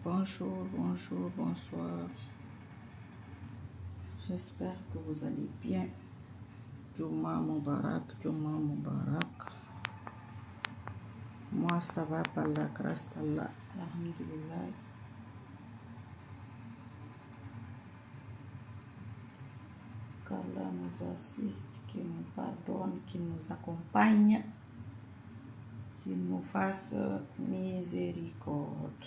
Bonjour, bonjour, bonsoir. J'espère que vous allez bien. Juma Mubarak, Juma Mubarak. Moi, ça va par la grâce d'Allah. Alhamdulillah. Qu'Allah nous assiste, qu'il nous pardonne, qu'il nous accompagne, qu'il nous fasse miséricorde.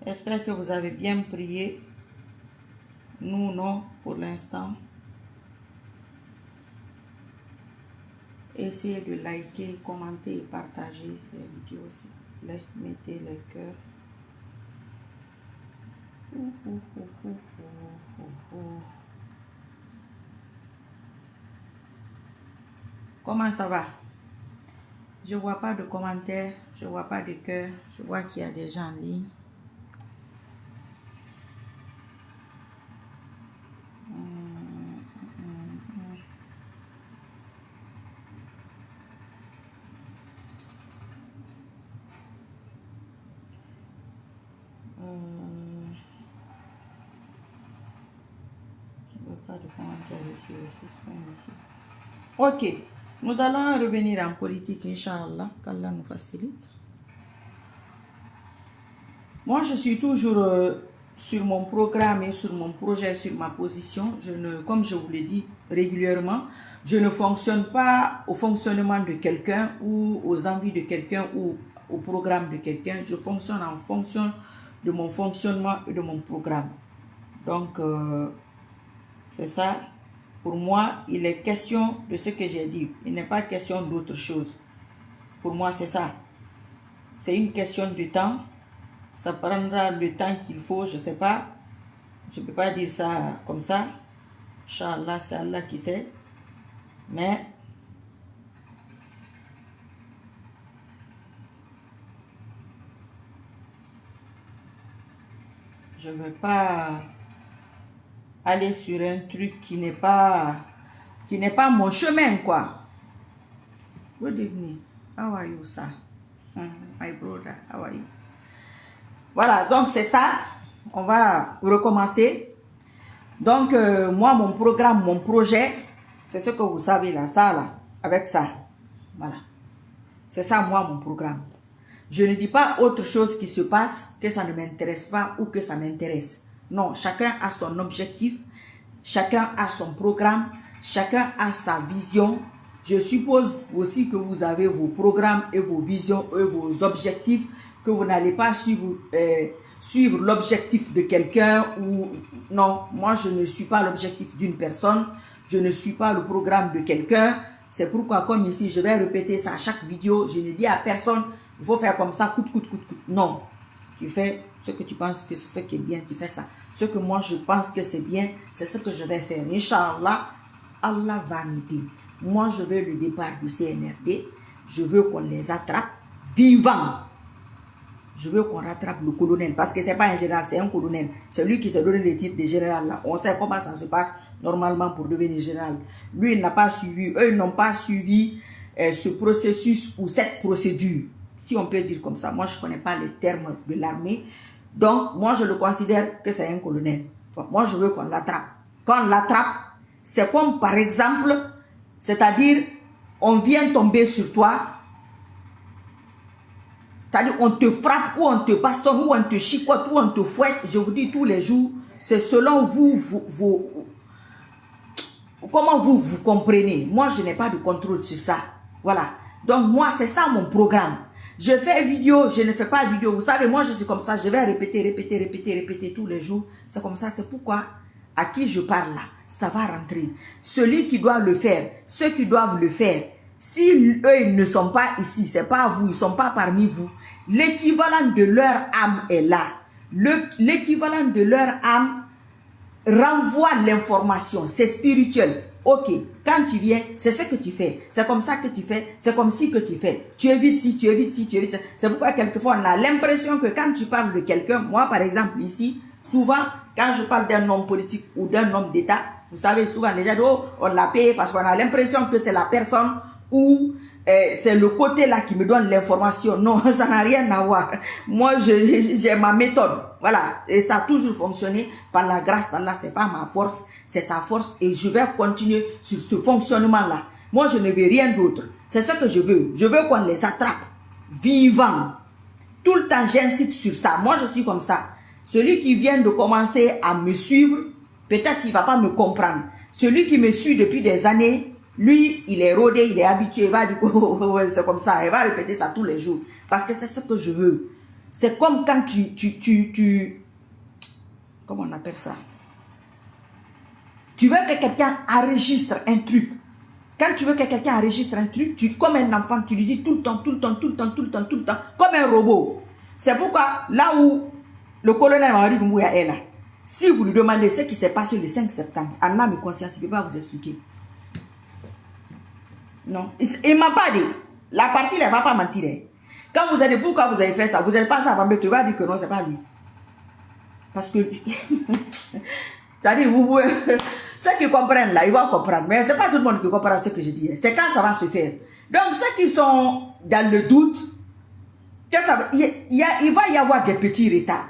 J'espère que vous avez bien prié. Nous, non, pour l'instant. Essayez de liker, commenter et partager les vidéos aussi. Mettez les cœurs. Comment ça va? Je ne vois pas de commentaires, je ne vois pas de cœurs. Je vois qu'il y a des gens en ligne. Pas de commentaires ici aussi. Ok, nous allons revenir en politique, Inch'Allah, qu'Allah nous facilite. Moi, je suis toujours sur mon programme et sur mon projet, sur ma position. Comme je vous l'ai dit régulièrement, je ne fonctionne pas au fonctionnement de quelqu'un ou aux envies de quelqu'un ou au programme de quelqu'un. Je fonctionne en fonction de mon fonctionnement et de mon programme. Donc, c'est ça. Pour moi, il est question de ce que j'ai dit. Il n'est pas question d'autre chose. Pour moi, c'est ça. C'est une question de temps. Ça prendra le temps qu'il faut, je ne sais pas. Je ne peux pas dire ça comme ça. Inch'Allah, c'est Allah qui sait. Mais je ne veux pas aller sur un truc qui n'est pas mon chemin, quoi. Good evening. How are you, sir? My brother, how are you? Voilà, donc c'est ça. On va recommencer. Donc, moi, mon programme, mon projet, c'est ce que vous savez là, ça là, avec ça. Voilà. C'est ça, moi, mon programme. Je ne dis pas autre chose qui se passe, que ça ne m'intéresse pas ou que ça m'intéresse. Non, chacun a son objectif, chacun a son programme, chacun a sa vision. Je suppose aussi que vous avez vos programmes et vos visions et vos objectifs, que vous n'allez pas suivre l'objectif de quelqu'un ou... Non, moi je ne suis pas l'objectif d'une personne, je ne suis pas le programme de quelqu'un. C'est pourquoi, comme ici, je vais répéter ça à chaque vidéo, je ne dis à personne, il faut faire comme ça, coûte. Non, tu fais ce que tu penses que c'est ce qui est bien, tu fais ça. Ce que moi je pense que c'est bien, c'est ce que je vais faire. Inch'Allah, Allah va m'aider. Moi je veux le départ du CNRD, je veux qu'on les attrape vivants. Je veux qu'on rattrape le colonel, parce que c'est pas un général, c'est un colonel. C'est lui qui s'est donné le titre de général là. On sait comment ça se passe normalement pour devenir général. Lui, il n'a pas suivi, eux, ils n'ont pas suivi ce processus ou cette procédure. Si on peut dire comme ça. Moi, je ne connais pas les termes de l'armée. Donc, moi, je le considère que c'est un colonel. Donc, moi, je veux qu'on l'attrape. Quand on l'attrape, c'est comme par exemple, c'est-à-dire, on vient tomber sur toi. C'est-à-dire, on te frappe, ou on te bastonne, ou on te chicote, ou on te fouette. Je vous dis tous les jours, c'est selon vous, comment vous comprenez. Moi, je n'ai pas de contrôle sur ça. Voilà. Donc, moi, c'est ça mon programme. Je fais vidéo, je ne fais pas vidéo. Vous savez, moi, je suis comme ça. Je vais répéter tous les jours. C'est comme ça. C'est pourquoi, à qui je parle là, ça va rentrer. Celui qui doit le faire, ceux qui doivent le faire, si eux, ils ne sont pas ici, c'est pas vous, ils ne sont pas parmi vous, l'équivalent de leur âme est là. L'équivalent de leur âme renvoie l'information, c'est spirituel. Ok, quand tu viens, c'est ce que tu fais. C'est comme ça que tu fais, c'est comme si que tu fais. Tu évites ci, tu évites ci, tu évites ça. C'est pourquoi quelquefois on a l'impression que quand tu parles de quelqu'un, moi par exemple ici, souvent quand je parle d'un homme politique ou d'un homme d'État, vous savez souvent les gens disent, oh, on l'a payé parce qu'on a l'impression que c'est la personne ou c'est le côté là qui me donne l'information. Non, ça n'a rien à voir. Moi, j'ai ma méthode. Voilà. Et ça a toujours fonctionné par la grâce d'Allah. C'est pas ma force, c'est sa force. Et je vais continuer sur ce fonctionnement-là. Moi, je ne veux rien d'autre. C'est ce que je veux. Je veux qu'on les attrape vivants. Tout le temps, j'insiste sur ça. Moi, je suis comme ça. Celui qui vient de commencer à me suivre, peut-être il ne va pas me comprendre. Celui qui me suit depuis des années, lui, il est rodé, il est habitué, il va dire, oh, c'est comme ça, il va répéter ça tous les jours. Parce que c'est ce que je veux. C'est comme quand comment on appelle ça? Tu veux que quelqu'un enregistre un truc. Quand tu veux que quelqu'un enregistre un truc, comme un enfant, tu lui dis tout le temps, comme un robot. C'est pourquoi, là où le colonel Mamadi Doumbouya est là, si vous lui demandez ce qui s'est passé le 5 septembre, en âme et conscience, il ne peut pas vous expliquer. Non. Il ne m'a pas dit. La partie, elle ne va pas mentir. Quand vous allez, pourquoi vous avez fait ça, vous n'êtes pas ça, tu vas dire que non, ce n'est pas lui. Parce que, c'est-à-dire, vous pouvez, ceux qui comprennent là, ils vont comprendre. Mais ce n'est pas tout le monde qui comprend ce que je dis. C'est quand ça va se faire. Donc, ceux qui sont dans le doute, que ça, il va y avoir des petits retards.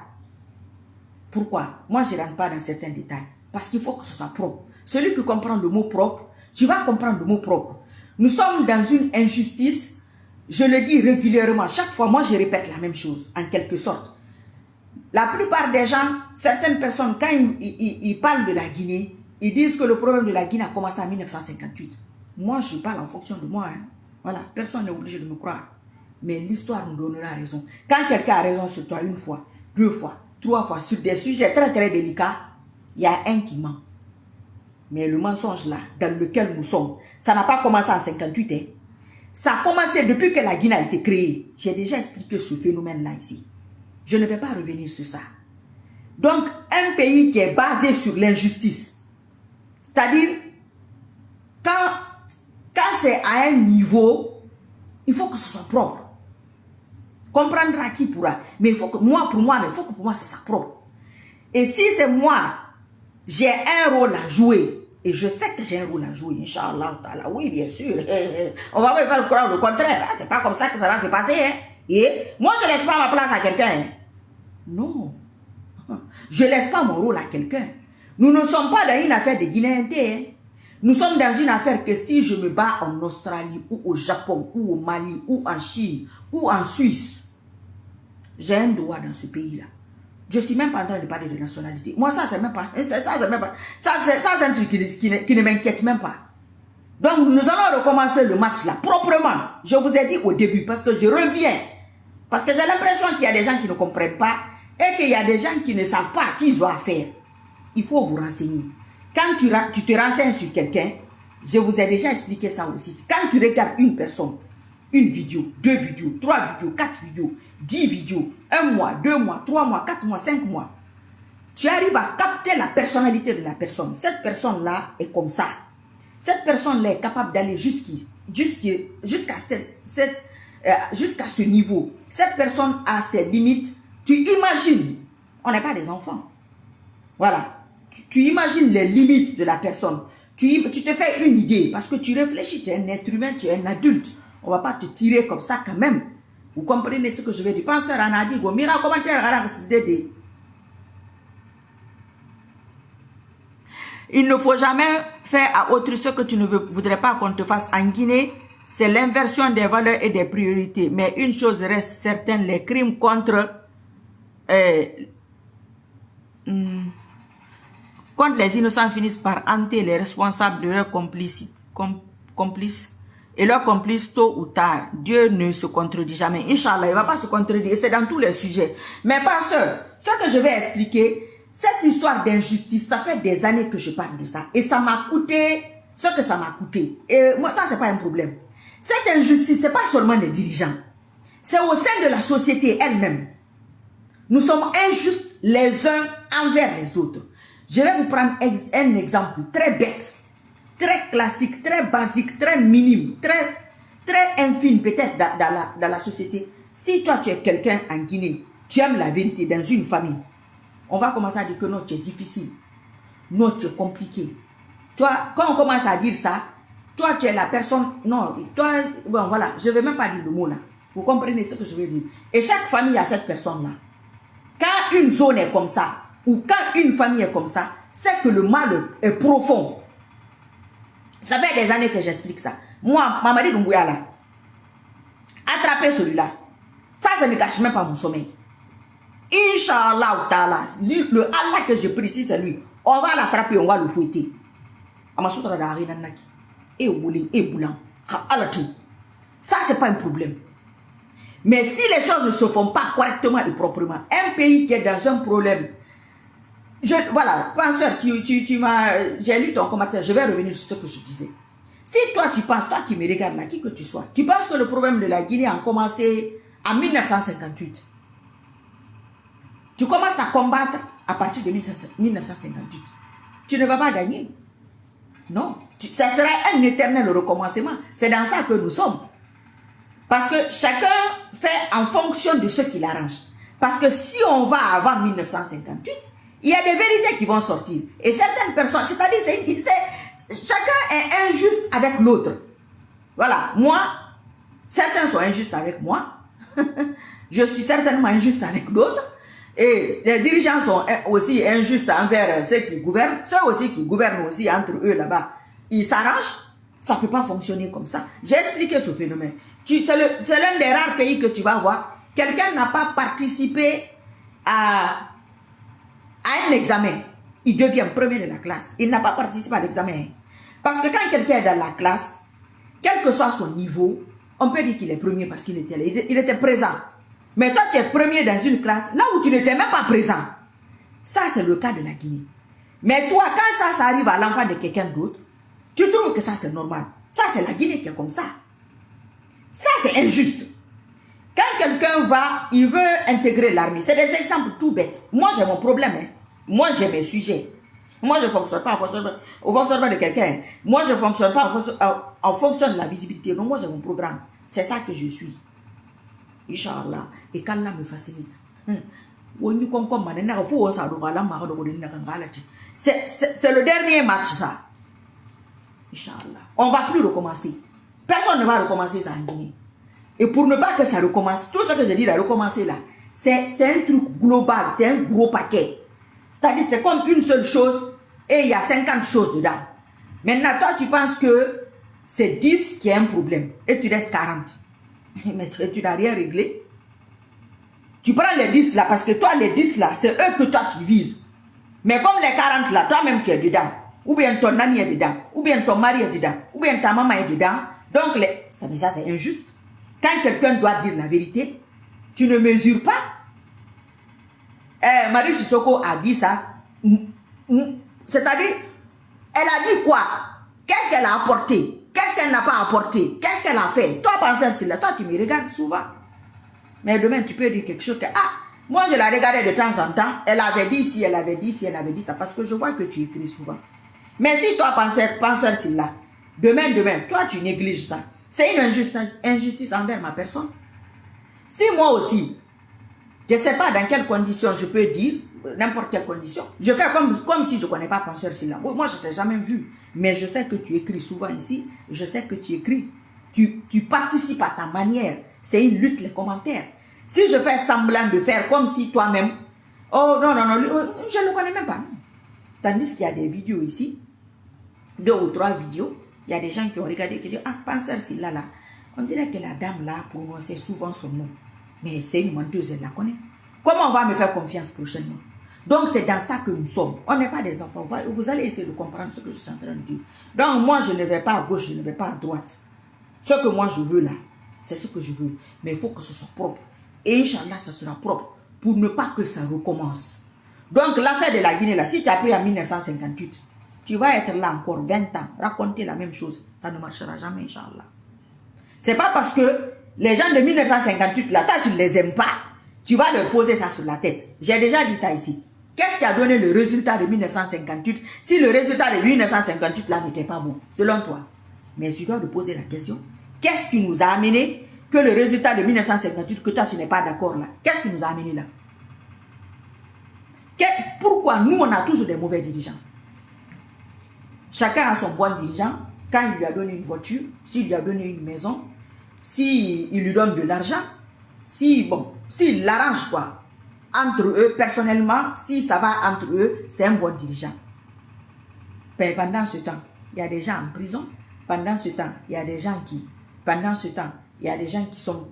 Pourquoi? Moi, je ne rentre pas dans certains détails. Parce qu'il faut que ce soit propre. Celui qui comprend le mot propre, tu vas comprendre le mot propre. Nous sommes dans une injustice. Je le dis régulièrement. Chaque fois, moi, je répète la même chose, en quelque sorte. La plupart des gens, certaines personnes, quand ils parlent de la Guinée, ils disent que le problème de la Guinée a commencé en 1958. Moi, je parle en fonction de moi. Hein. Voilà, personne n'est obligé de me croire. Mais l'histoire nous donnera raison. Quand quelqu'un a raison sur toi une fois, 2 fois, 3 fois, sur des sujets très très délicats, il y a un qui ment. Mais le mensonge là, dans lequel nous sommes, ça n'a pas commencé en 58. Hein. Ça a commencé depuis que la Guinée a été créée. J'ai déjà expliqué ce phénomène-là ici. Je ne vais pas revenir sur ça. Donc, un pays qui est basé sur l'injustice, c'est-à-dire, quand c'est à un niveau, il faut que ce soit propre. Comprendra qui pourra. Mais il faut que moi, pour moi, c'est ça propre. Et si c'est moi, j'ai un rôle à jouer, et je sais que j'ai un rôle à jouer, Inch'Allah, oui, bien sûr. On va pas faire croire le contraire. Hein? C'est pas comme ça que ça va se passer. Hein? Et moi, je ne laisse pas ma place à quelqu'un. Hein? Non. Je ne laisse pas mon rôle à quelqu'un. Nous ne sommes pas dans une affaire de Guinéens. Hein? Nous sommes dans une affaire que si je me bats en Australie, ou au Japon, ou au Mali, ou en Chine, ou en Suisse, j'ai un droit dans ce pays-là. Je ne suis même pas en train de parler de nationalité. Moi, ça, c'est même pas. Ça, c'est un truc qui ne m'inquiète même pas. Donc, nous allons recommencer le match là, proprement. Je vous ai dit au début, parce que je reviens. Parce que j'ai l'impression qu'il y a des gens qui ne comprennent pas et qu'il y a des gens qui ne savent pas à qui ils ont affaire. Il faut vous renseigner. Quand tu te renseignes sur quelqu'un, je vous ai déjà expliqué ça aussi. Quand tu regardes une personne, une vidéo, 2 vidéos, 3 vidéos, 4 vidéos, 10 vidéos, 1 mois, 2 mois, 3 mois, 4 mois, 5 mois, tu arrives à capter la personnalité de la personne. Cette personne-là est comme ça. Cette personne-là est capable d'aller jusqu'à ce niveau. Cette personne a ses limites. Tu imagines, on n'est pas des enfants. Voilà. Tu imagines les limites de la personne. Tu te fais une idée parce que tu réfléchis, tu es un être humain, tu es un adulte. On ne va pas te tirer comme ça quand même. Vous comprenez ce que je veux dire? Penseur en a dit, mira commentaire, il ne faut jamais faire à autrui ce que tu ne voudrais pas qu'on te fasse. En Guinée, c'est l'inversion des valeurs et des priorités. Mais une chose reste certaine, les crimes contre les innocents finissent par hanter les responsables de leurs complices. Et leurs complices, tôt ou tard, Dieu ne se contredit jamais. Inch'Allah, il ne va pas se contredire. C'est dans tous les sujets. Mais pasteur, ce que je vais expliquer, cette histoire d'injustice, ça fait des années que je parle de ça. Et ça m'a coûté ce que ça m'a coûté. Et moi, ça, c'est pas un problème. Cette injustice, c'est pas seulement les dirigeants. C'est au sein de la société elle-même. Nous sommes injustes les uns envers les autres. Je vais vous prendre un exemple très bête, très classique, très basique, très minime, très infime peut-être dans la société. Si toi, tu es quelqu'un en Guinée, tu aimes la vérité dans une famille, on va commencer à dire que non, tu es difficile. Non, tu es compliqué. Tu vois, quand on commence à dire ça, Toi, tu es la personne... Non, toi... Bon, voilà, je ne vais même pas dire le mot là. Vous comprenez ce que je veux dire. Et chaque famille a cette personne-là. Quand une zone est comme ça, ou quand une famille est comme ça, c'est que le mal est profond. Ça fait des années que j'explique ça. Moi, Mamadi Doumbouya là, attrapez celui-là. Ça ne gâche même pas mon sommeil. Inch'Allah ta'ala, le Allah que je prie ici, c'est lui. On va l'attraper, on va le fouetter. Et boulant. Ça, c'est pas un problème. Mais si les choses ne se font pas correctement et proprement, un pays qui est dans un problème, voilà, penseur, j'ai lu ton commentaire, je vais revenir sur ce que je disais. Si toi tu penses, toi qui me regardes là, qui que tu sois, tu penses que le problème de la Guinée a commencé en 1958. Tu commences à combattre à partir de 1958. Tu ne vas pas gagner. Non, ça sera un éternel recommencement. C'est dans ça que nous sommes. Parce que chacun fait en fonction de ce qui l'arrange. Parce que si on va avant 1958, il y a des vérités qui vont sortir. Et certaines personnes, c'est-à-dire, chacun est injuste avec l'autre. Voilà, moi, certains sont injustes avec moi. Je suis certainement injuste avec d'autres. Et les dirigeants sont aussi injustes envers ceux qui gouvernent. Ceux aussi qui gouvernent aussi entre eux là-bas. Ils s'arrangent. Ça ne peut pas fonctionner comme ça. J'ai expliqué ce phénomène. C'est l'un des rares pays que tu vas voir. Quelqu'un n'a pas participé à un examen. Il devient premier de la classe. Il n'a pas participé à l'examen. Parce que quand quelqu'un est dans la classe, quel que soit son niveau, on peut dire qu'il est premier parce qu'il était présent. Mais toi, tu es premier dans une classe, là où tu n'étais même pas présent. Ça, c'est le cas de la Guinée. Mais toi, quand ça arrive à l'enfant de quelqu'un d'autre, tu trouves que ça, c'est normal. Ça, c'est la Guinée qui est comme ça. Ça, c'est injuste. Quand quelqu'un va, il veut intégrer l'armée. C'est des exemples tout bêtes. Moi, j'ai mon problème. Hein. Moi, j'ai mes sujets. Moi, je ne fonctionne pas au fonctionnement de quelqu'un. Moi, je ne fonctionne pas en fonction de la visibilité. Donc, moi, j'ai mon programme. C'est ça que je suis. Inch'Allah. Et qu'Allah me facilite. C'est le dernier match, ça. Inch'Allah. On ne va plus recommencer. Personne ne va recommencer ça en Guinée. Et pour ne pas que ça recommence, tout ce que je dis là, recommencer là, c'est un truc global, c'est un gros paquet. C'est-à-dire, c'est comme une seule chose et il y a 50 choses dedans. Maintenant, toi, tu penses que c'est 10 qui est un problème et tu restes 40. Mais tu n'as rien réglé. Tu prends les 10 là, parce que toi, les 10 là, c'est eux que toi tu vises. Mais comme les 40 là, toi-même tu es dedans. Ou bien ton ami est dedans. Ou bien ton mari est dedans. Ou bien ta maman est dedans. Donc, ça c'est injuste. Quand quelqu'un doit dire la vérité, tu ne mesures pas. Marie Sissoko a dit ça. C'est-à-dire, elle a dit quoi? Qu'est-ce qu'elle a apporté? Qu'est-ce qu'elle n'a pas apporté? Qu'est-ce qu'elle a fait? Toi, penseur, c'est là. Toi, tu me regardes souvent. Mais demain, tu peux dire quelque chose que, moi, je la regardais de temps en temps. Elle avait dit ci, elle avait dit ci, elle avait dit ça. Parce que je vois que tu écris souvent. Mais si toi, penseur, c'est là. Demain, toi, tu négliges ça. C'est une injustice envers ma personne. Si moi aussi, je ne sais pas dans quelles conditions je peux dire, n'importe quelle condition, je fais comme si je ne connais pas penseur Sylla. Moi, je ne t'ai jamais vu. Mais je sais que tu écris souvent ici. Je sais que tu écris. Tu participes à ta manière. C'est une lutte, les commentaires. Si je fais semblant de faire comme si toi-même, oh non, je ne le connais même pas. Tandis qu'il y a des vidéos ici, 2 ou 3 vidéos, il y a des gens qui ont regardé qui disent, penseur Sylla là, on dirait que la dame là prononçait souvent son nom. Mais c'est une menteuse, elle la connaît. Comment on va me faire confiance prochainement? Donc c'est dans ça que nous sommes. On n'est pas des enfants. Vous allez essayer de comprendre ce que je suis en train de dire. Donc moi je ne vais pas à gauche, je ne vais pas à droite. Ce que moi je veux là, c'est ce que je veux. Mais il faut que ce soit propre. Et Inch'Allah, ça sera propre. Pour ne pas que ça recommence. Donc l'affaire de la Guinée là, si tu as pris en 1958, tu vas être là encore 20 ans, raconter la même chose. Ça ne marchera jamais, Inch'Allah. C'est pas parce que les gens de 1958 là, toi tu ne les aimes pas, tu vas leur poser ça sur la tête. J'ai déjà dit ça ici. Qu'est-ce qui a donné le résultat de 1958 si le résultat de 1958 là n'était pas bon, selon toi? Mais tu dois te poser la question. Qu'est-ce qui nous a amené que le résultat de 1958, que toi tu n'es pas d'accord là? Qu'est-ce qui nous a amené là? Pourquoi nous on a toujours des mauvais dirigeants? Chacun a son bon dirigeant quand il lui a donné une voiture, s'il lui a donné une maison, s'il lui donne de l'argent, s'il l'arrange quoi, entre eux, personnellement, si ça va entre eux, c'est un bon dirigeant. Mais pendant ce temps, il y a des gens en prison. Pendant ce temps, il y a des gens qui... Pendant ce temps, il y a des gens qui sont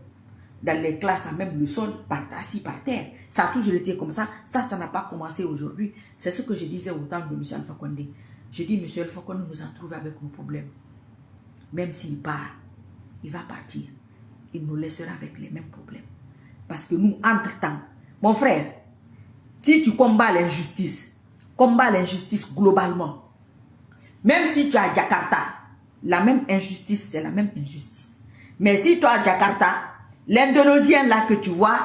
dans les classes à même le sol, assis par terre. Ça a toujours été comme ça. Ça n'a pas commencé aujourd'hui. C'est ce que je disais au temps de M. Alpha Condé. Je dis, M. Alpha Condé nous a trouvé avec nos problèmes. Même s'il part, il va partir. Il nous laissera avec les mêmes problèmes. Parce que nous, entre-temps, mon frère, si tu combats l'injustice globalement, même si tu es à Jakarta, la même injustice, c'est la même injustice. Mais si toi à Jakarta, l'Indonésien là que tu vois,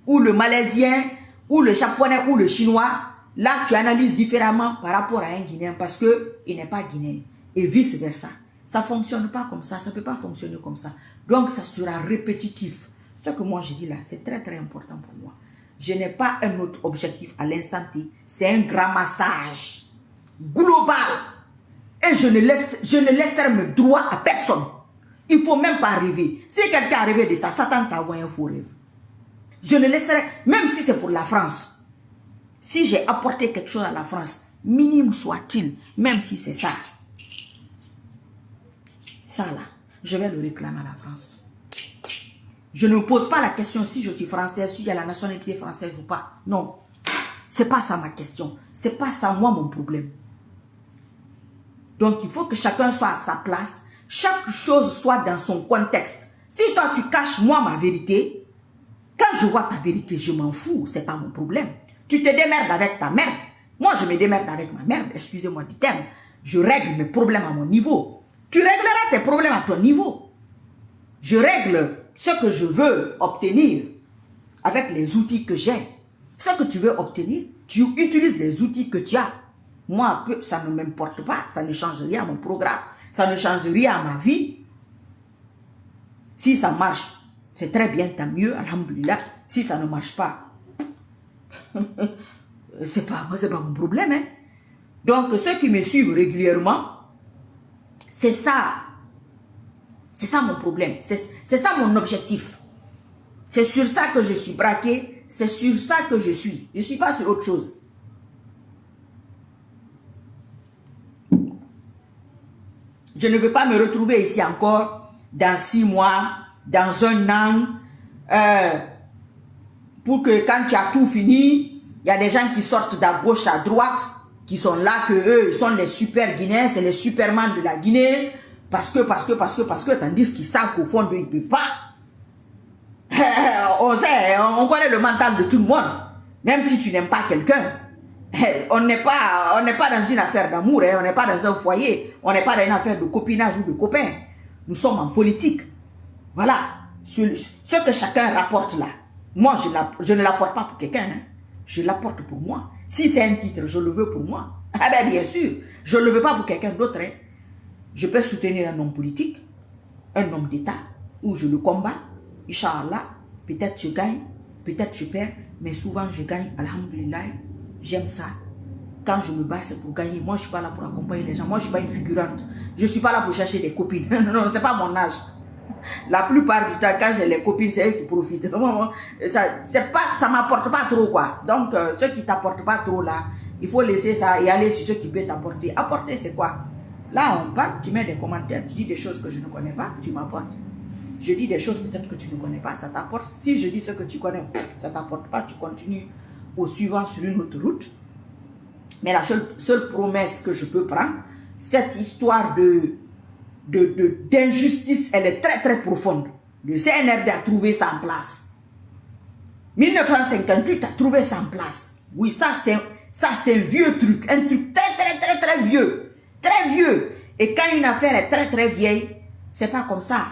ou le Malaisien, ou le Japonais, ou le Chinois, là tu analyses différemment par rapport à un Guinéen parce qu'il n'est pas Guinéen. Et vice versa. Ça ne fonctionne pas comme ça, ça ne peut pas fonctionner comme ça. Donc ça sera répétitif. Ce que moi je dis là, c'est très très important pour moi. Je n'ai pas un autre objectif à l'instant T. C'est un grand massage global. Et je ne laisserai mes droits à personne. Il ne faut même pas rêver. Si quelqu'un a rêvé de ça, Satan t'a envoyé un faux rêve. Je ne laisserai, même si c'est pour la France. Si j'ai apporté quelque chose à la France, minime soit-il, même si c'est ça. Ça là, je vais le réclamer à la France. Je ne me pose pas la question si je suis française, si j'ai la nationalité française ou pas. Non, c'est pas ça ma question. C'est pas ça moi mon problème. Donc il faut que chacun soit à sa place. Chaque chose soit dans son contexte. Si toi tu caches moi ma vérité, quand je vois ta vérité, je m'en fous. C'est pas mon problème. Tu te démerdes avec ta merde. Moi je me démerde avec ma merde. Excusez-moi du terme. Je règle mes problèmes à mon niveau. Tu régleras tes problèmes à ton niveau. Je règle ce que je veux obtenir avec les outils que j'ai. Ce que tu veux obtenir, tu utilises les outils que tu as. Moi, ça ne m'importe pas. Ça ne change rien à mon programme. Ça ne change rien à ma vie. Si ça marche, c'est très bien, tant mieux, alhamdoulilah. Si ça ne marche pas, c'est pas mon problème. Hein? Donc, ceux qui me suivent régulièrement, c'est ça. C'est ça mon problème. C'est ça mon objectif. C'est sur ça que je suis braqué. C'est sur ça que je suis. Je ne suis pas sur autre chose. Je ne veux pas me retrouver ici encore dans 6 mois, dans 1 an, pour que quand tu as tout fini, il y a des gens qui sortent de gauche à droite, qui sont là, que eux, ils sont les super Guinéens, c'est les superman de la Guinée, parce que, tandis qu'ils savent qu'au fond, ils ne peuvent pas. On sait, on connaît le mental de tout le monde, même si tu n'aimes pas quelqu'un. On n'est pas dans une affaire d'amour, hein. On n'est pas dans un foyer, on n'est pas dans une affaire de copinage ou de copains. Nous sommes en politique. Voilà. Ce que chacun rapporte là, moi je ne l'apporte pas pour quelqu'un. Hein. Je l'apporte pour moi. Si c'est un titre, je le veux pour moi. Ah ben bien sûr, je ne le veux pas pour quelqu'un d'autre. Hein. Je peux soutenir un homme politique, un homme d'État, où je le combats. Inch'Allah, peut-être je gagne, peut-être je perds, mais souvent je gagne, alhamdulillah. J'aime ça. Quand je me bats, c'est pour gagner. Moi, je ne suis pas là pour accompagner les gens. Moi, je ne suis pas une figurante. Je ne suis pas là pour chercher des copines. Non, ce n'est pas mon âge. La plupart du temps, quand j'ai les copines, c'est eux qui profitent. Ça ne m'apporte pas trop, quoi. Donc, ceux qui ne t'apportent pas trop, là, il faut laisser ça et aller sur ceux qui peuvent t'apporter. Apporter, c'est quoi? Là, on parle, tu mets des commentaires, tu dis des choses que je ne connais pas, tu m'apportes. Je dis des choses peut-être que tu ne connais pas, ça t'apporte. Si je dis ce que tu connais, ça ne t'apporte pas, tu continues au suivant sur une autre route. Mais la seule promesse que je peux prendre, cette histoire d'injustice, elle est très très profonde. Le CNRD a trouvé ça en place. 1958 a trouvé ça en place. Oui, ça c'est un vieux truc. Un truc très très très très vieux. Très vieux. Et quand une affaire est très très vieille, c'est pas comme ça.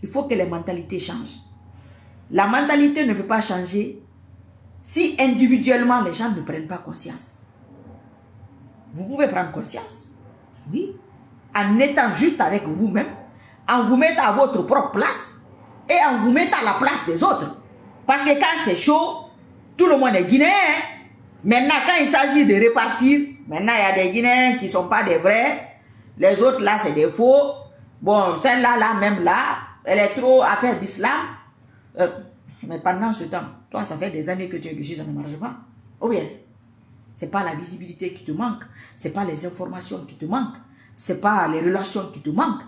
Il faut que les mentalités changent. La mentalité ne peut pas changer si individuellement les gens ne prennent pas conscience. Vous pouvez prendre conscience. Oui. En étant juste avec vous-même, en vous mettant à votre propre place et en vous mettant à la place des autres. Parce que quand c'est chaud, tout le monde est guinéen. Maintenant, quand il s'agit de répartir, maintenant il y a des Guinéens qui ne sont pas des vrais. Les autres là, c'est des faux. Bon, celle-là, là, même là, elle est trop affaire d'islam. Mais pendant ce temps, toi, ça fait des années que tu es dessus, ça ne marche pas. Ou bien, c'est pas la visibilité qui te manque, c'est pas les informations qui te manquent, c'est pas les relations qui te manquent.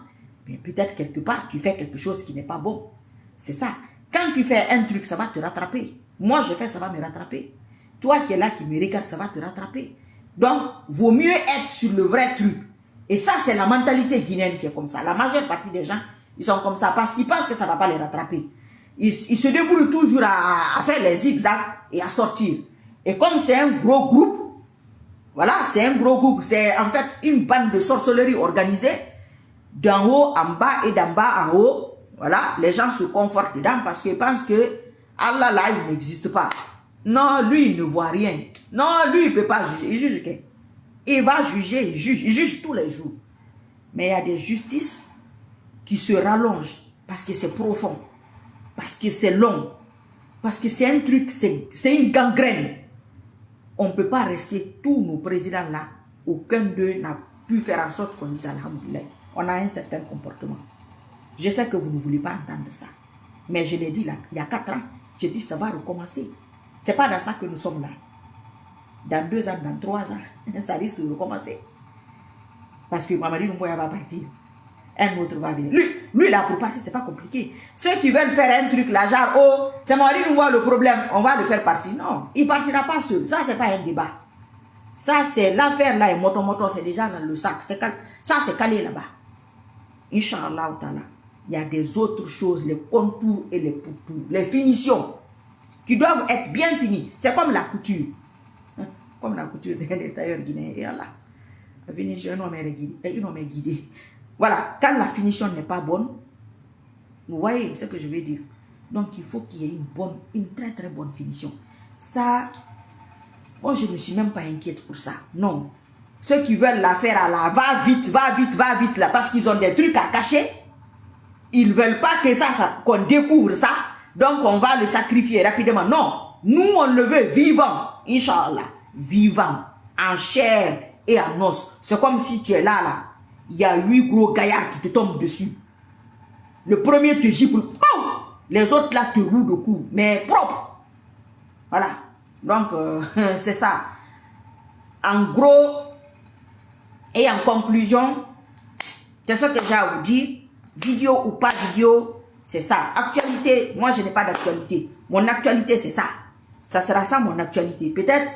Mais peut-être quelque part, tu fais quelque chose qui n'est pas bon. C'est ça. Quand tu fais un truc, ça va te rattraper. Moi, je fais, ça va me rattraper. Toi qui es là, qui me regarde, ça va te rattraper. Donc, vaut mieux être sur le vrai truc. Et ça, c'est la mentalité guinéenne qui est comme ça. La majeure partie des gens, ils sont comme ça parce qu'ils pensent que ça ne va pas les rattraper. Ils se débrouillent toujours à faire les zigzags et à sortir. Et comme c'est un gros groupe, voilà, c'est un gros groupe, c'est en fait une bande de sorcellerie organisée, d'en haut en bas et d'en bas en haut. Voilà, les gens se confortent dedans parce qu'ils pensent que Allah là, il n'existe pas. Non, lui, il ne voit rien. Non, lui, il ne peut pas juger. Il juge quoi? Il va juger, il juge tous les jours. Mais il y a des justices qui se rallongent parce que c'est profond, parce que c'est long, parce que c'est un truc, c'est une gangrène. On ne peut pas rester, tous nos présidents là, aucun d'eux n'a pu faire en sorte qu'on dise alhamdoulilah. On a un certain comportement. Je sais que vous ne voulez pas entendre ça. Mais je l'ai dit là, il y a 4 ans, j'ai dit ça va recommencer. Ce n'est pas dans ça que nous sommes là. Dans 2 ans, dans 3 ans, ça risque de recommencer. Parce que Mamadi Doumbouya va partir. Un autre va venir. Lui là, pour partir, c'est pas compliqué. Ceux qui veulent faire un truc là, genre, oh, c'est Mamadi Doumbouya le problème, on va le faire partir. Non, il ne partira pas seul. Ça, c'est pas un débat. Ça, c'est l'affaire là, et moto, c'est déjà dans le sac. Ça, c'est calé là-bas. Inch'Allah, il y a des autres choses, les contours et les pourtours, les finitions, qui doivent être bien finies. C'est comme la couture. Comme la couture des tailleurs guinéens. Et Allah, la finition, un homme est guidé. Voilà, quand la finition n'est pas bonne, vous voyez ce que je veux dire. Donc, il faut qu'il y ait une très très bonne finition. Ça, bon, je ne suis même pas inquiète pour ça. Non. Ceux qui veulent la faire à la va vite là, parce qu'ils ont des trucs à cacher. Ils ne veulent pas que qu'on découvre ça. Donc, on va le sacrifier rapidement. Non. Nous, on le veut vivant. Inch'Allah. Vivant. En chair et en os. C'est comme si tu es là. Il y a 8 gros gaillards qui te tombent dessus. Le premier te gifle. Les autres là te rouent de coups. Mais propre. Voilà. Donc, c'est ça. En gros, et en conclusion, c'est ce que j'ai à vous dire. Vidéo ou pas vidéo, c'est ça. Actualité, moi je n'ai pas d'actualité. Mon actualité, c'est ça. Ça sera ça mon actualité. Peut-être,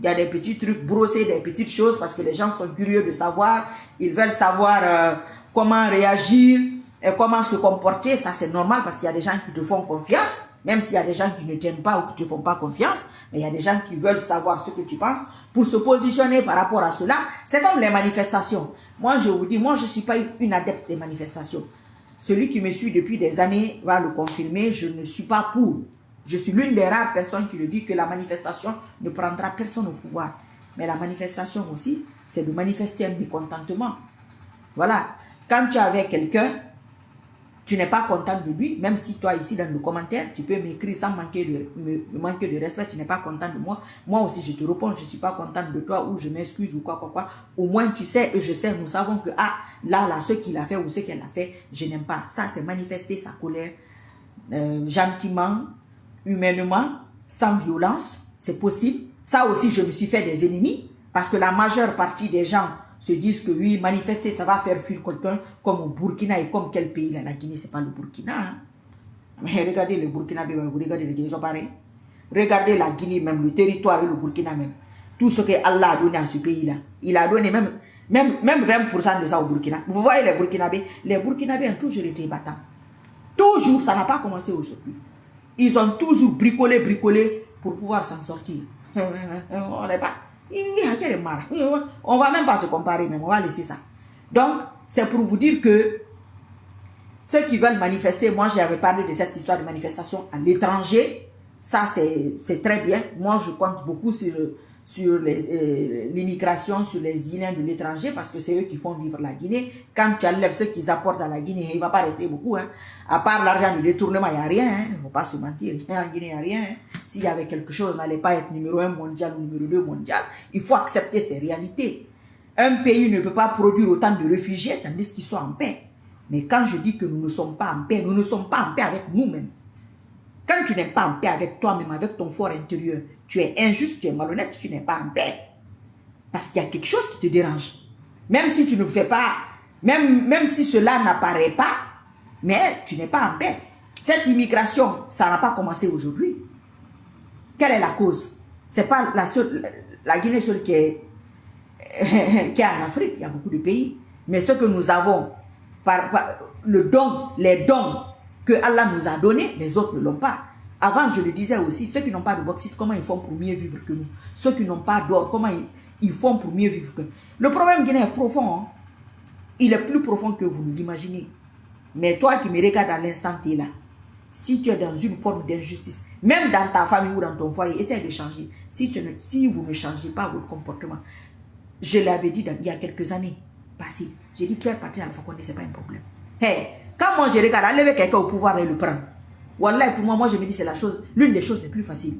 il y a des petits trucs brossés, des petites choses, parce que les gens sont curieux de savoir. Ils veulent savoir comment réagir et comment se comporter. Ça, c'est normal parce qu'il y a des gens qui te font confiance. Même s'il y a des gens qui ne t'aiment pas ou qui ne te font pas confiance. Mais il y a des gens qui veulent savoir ce que tu penses pour se positionner par rapport à cela. C'est comme les manifestations. Moi, je vous dis, moi, je ne suis pas une adepte des manifestations. Celui qui me suit depuis des années va le confirmer. Je ne suis pas pour. Je suis l'une des rares personnes qui le dit que la manifestation ne prendra personne au pouvoir. Mais la manifestation aussi, c'est de manifester un mécontentement. Voilà. Quand tu es avec quelqu'un, tu n'es pas content de lui, même si toi ici dans le commentaire, tu peux m'écrire sans manquer de respect, tu n'es pas content de moi. Moi aussi, je te réponds, je ne suis pas content de toi ou je m'excuse ou quoi. Au moins, tu sais et je sais, nous savons que là, ce qu'il a fait ou ce qu'elle a fait, je n'aime pas. Ça, c'est manifester sa colère gentiment, humainement, sans violence. C'est possible. Ça aussi, je me suis fait des ennemis parce que la majeure partie des gens se disent que oui, manifester, ça va faire fuir quelqu'un comme au Burkina et comme quel pays là, la Guinée, c'est pas le Burkina. Hein? Mais regardez le Burkina, regardez les Guinéens, ils sont pareils. Regardez la Guinée même, le territoire et le Burkina même. Tout ce que Allah a donné à ce pays-là. Il a donné même 20% de ça au Burkina. Vous voyez les Burkinabés ont toujours été battants. Toujours, ça n'a pas commencé aujourd'hui. Ils ont toujours bricolé pour pouvoir s'en sortir. On n'est pas... On va même pas se comparer, mais on va laisser ça. Donc, c'est pour vous dire que ceux qui veulent manifester, moi j'avais parlé de cette histoire de manifestation à l'étranger. Ça, c'est très bien. Moi, je compte beaucoup sur l'immigration, sur les Guinéens de l'étranger, parce que c'est eux qui font vivre la Guinée. Quand tu enlèves ce qu'ils apportent à la Guinée, il ne va pas rester beaucoup. Hein. À part l'argent de détournement, il n'y a rien. Hein. Il ne faut pas se mentir. En Guinée, il n'y a rien. Hein. S'il y avait quelque chose, on n'allait pas être numéro 1 mondial ou numéro 2 mondial. Il faut accepter ces réalités. Un pays ne peut pas produire autant de réfugiés tandis qu'ils sont en paix. Mais quand je dis que nous ne sommes pas en paix, nous ne sommes pas en paix avec nous-mêmes. Quand tu n'es pas en paix avec toi-même, avec ton fort intérieur, tu es injuste, tu es malhonnête, tu n'es pas en paix. Parce qu'il y a quelque chose qui te dérange. Même si tu ne fais pas, même si cela n'apparaît pas, mais tu n'es pas en paix. Cette immigration, ça n'a pas commencé aujourd'hui. Quelle est la cause? C'est pas la Guinée seule qui est en Afrique, il y a beaucoup de pays. Mais ce que nous avons, les dons que Allah nous a donnés, les autres ne l'ont pas. Avant, je le disais aussi, ceux qui n'ont pas de bauxite, comment ils font pour mieux vivre que nous? Ceux qui n'ont pas d'or, comment ils font pour mieux vivre que nous? Le problème guinéen est profond. Hein? Il est plus profond que vous ne l'imaginez. Mais toi qui me regardes à l'instant, tu es là. Si tu es dans une forme d'injustice, même dans ta famille ou dans ton foyer, essaie de changer. Si vous ne changez pas votre comportement, je l'avais dit il y a quelques années passées, j'ai dit Pierre partir à Alpha Condé, c'est pas un problème. Hey, quand moi je regarde, enlever quelqu'un au pouvoir et le prendre, voilà, pour moi je me dis c'est l'une des choses les plus faciles.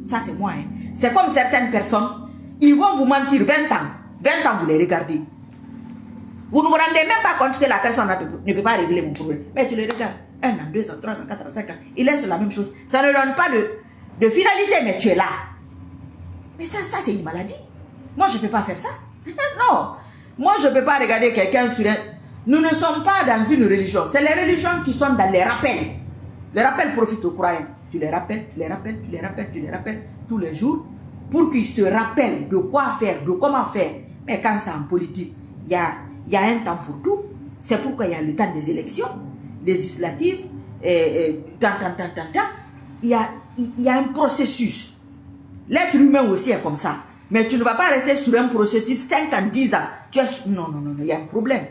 Ça c'est moi. Hein. C'est comme certaines personnes, ils vont vous mentir 20 ans. 20 ans, vous les regardez. Vous ne vous rendez même pas compte que la personne ne peut pas régler mon problème. Mais tu les regardes. 1 an, 2 ans, 3 ans, 4 ans, 5 ans. Il laisse la même chose. Ça ne donne pas de finalité, mais tu es là. Mais ça c'est une maladie. Moi, je ne peux pas faire ça. Non. Moi, je ne peux pas regarder quelqu'un sur un... Nous ne sommes pas dans une religion. C'est les religions qui sont dans les rappels. Les rappels profitent aux croyants. Tu les rappelles, tu les rappelles, tu les rappelles, tu les rappelles tous les jours pour qu'ils se rappellent de quoi faire, de comment faire. Mais quand c'est en politique, il y a un temps pour tout. C'est pourquoi il y a le temps des élections législatives. Il y a un processus. L'être humain aussi est comme ça. Mais tu ne vas pas rester sur un processus 5 ans, 10 ans. Non, il y a un problème.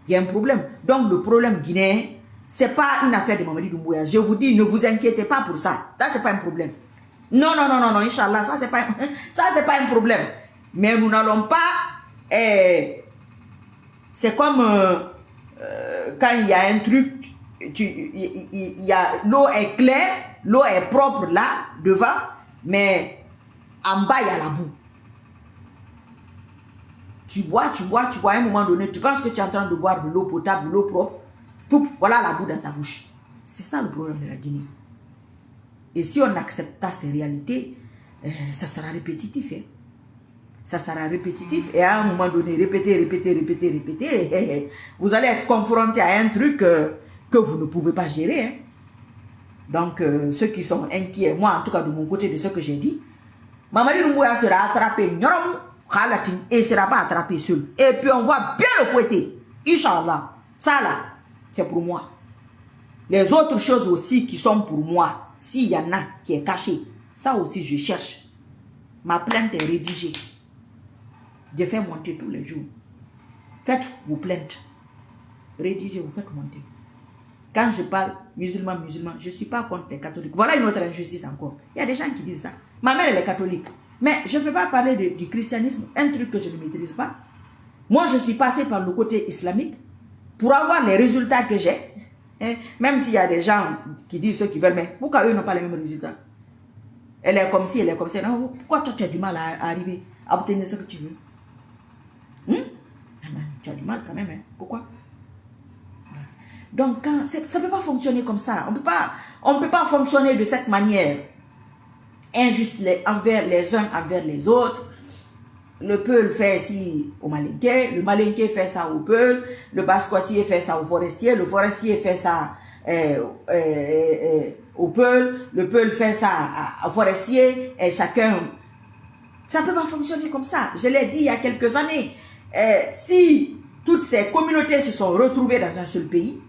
Il y a un problème. Donc le problème guinéen, ce n'est pas une affaire de Mamadi Doumbouya. Je vous dis, ne vous inquiétez pas pour ça. Ça, ce n'est pas un problème. Non, Inch'Allah, ça, ce n'est pas un problème. Mais nous n'allons pas... c'est comme quand il y a un truc, l'eau est claire, l'eau est propre là, devant, mais en bas, il y a la boue. Tu bois, à un moment donné, tu penses que tu es en train de boire de l'eau potable, de l'eau propre, tout, voilà la boue dans ta bouche. C'est ça le problème de la Guinée. Et si on n'accepte pas ces réalités, ça sera répétitif. Hein? Ça sera répétitif et à un moment donné, répéter, vous allez être confronté à un truc que vous ne pouvez pas gérer. Hein? Donc, ceux qui sont inquiets, moi en tout cas de mon côté de ce que j'ai dit, Mamadi Doumbouya sera attrapé, et ne sera pas attrapé seul. Et puis on va bien le fouetter. Inch'Allah. Ça là, c'est pour moi. Les autres choses aussi qui sont pour moi, s'il y en a qui est caché, ça aussi je cherche. Ma plainte est rédigée. Je fais monter tous les jours. Faites vos plaintes. Rédigez, vous faites monter. Quand je parle musulman, je ne suis pas contre les catholiques. Voilà une autre injustice encore. Il y a des gens qui disent ça. Ma mère, elle est catholique. Mais je ne peux pas parler du christianisme, un truc que je ne maîtrise pas. Moi, je suis passé par le côté islamique pour avoir les résultats que j'ai. Même s'il y a des gens qui disent ce qu'ils veulent, mais pourquoi eux n'ont pas les mêmes résultats? Elle est comme ci, elle est comme ça. Non, pourquoi toi, tu as du mal à arriver à obtenir ce que tu veux? Tu as du mal quand même. Hein? Pourquoi? Voilà. Donc, ça ne peut pas fonctionner comme ça. On ne peut pas fonctionner de cette manière. Injuste envers les uns, envers les autres. Le Peul fait ci au Malinké, le Malinké fait ça au Peul, le Basquatier fait ça au Forestier, le Forestier fait ça au Peul, le Peul fait ça au Forestier, et chacun... Ça ne peut pas fonctionner comme ça. Je l'ai dit il y a quelques années. Si toutes ces communautés se sont retrouvées dans un seul pays,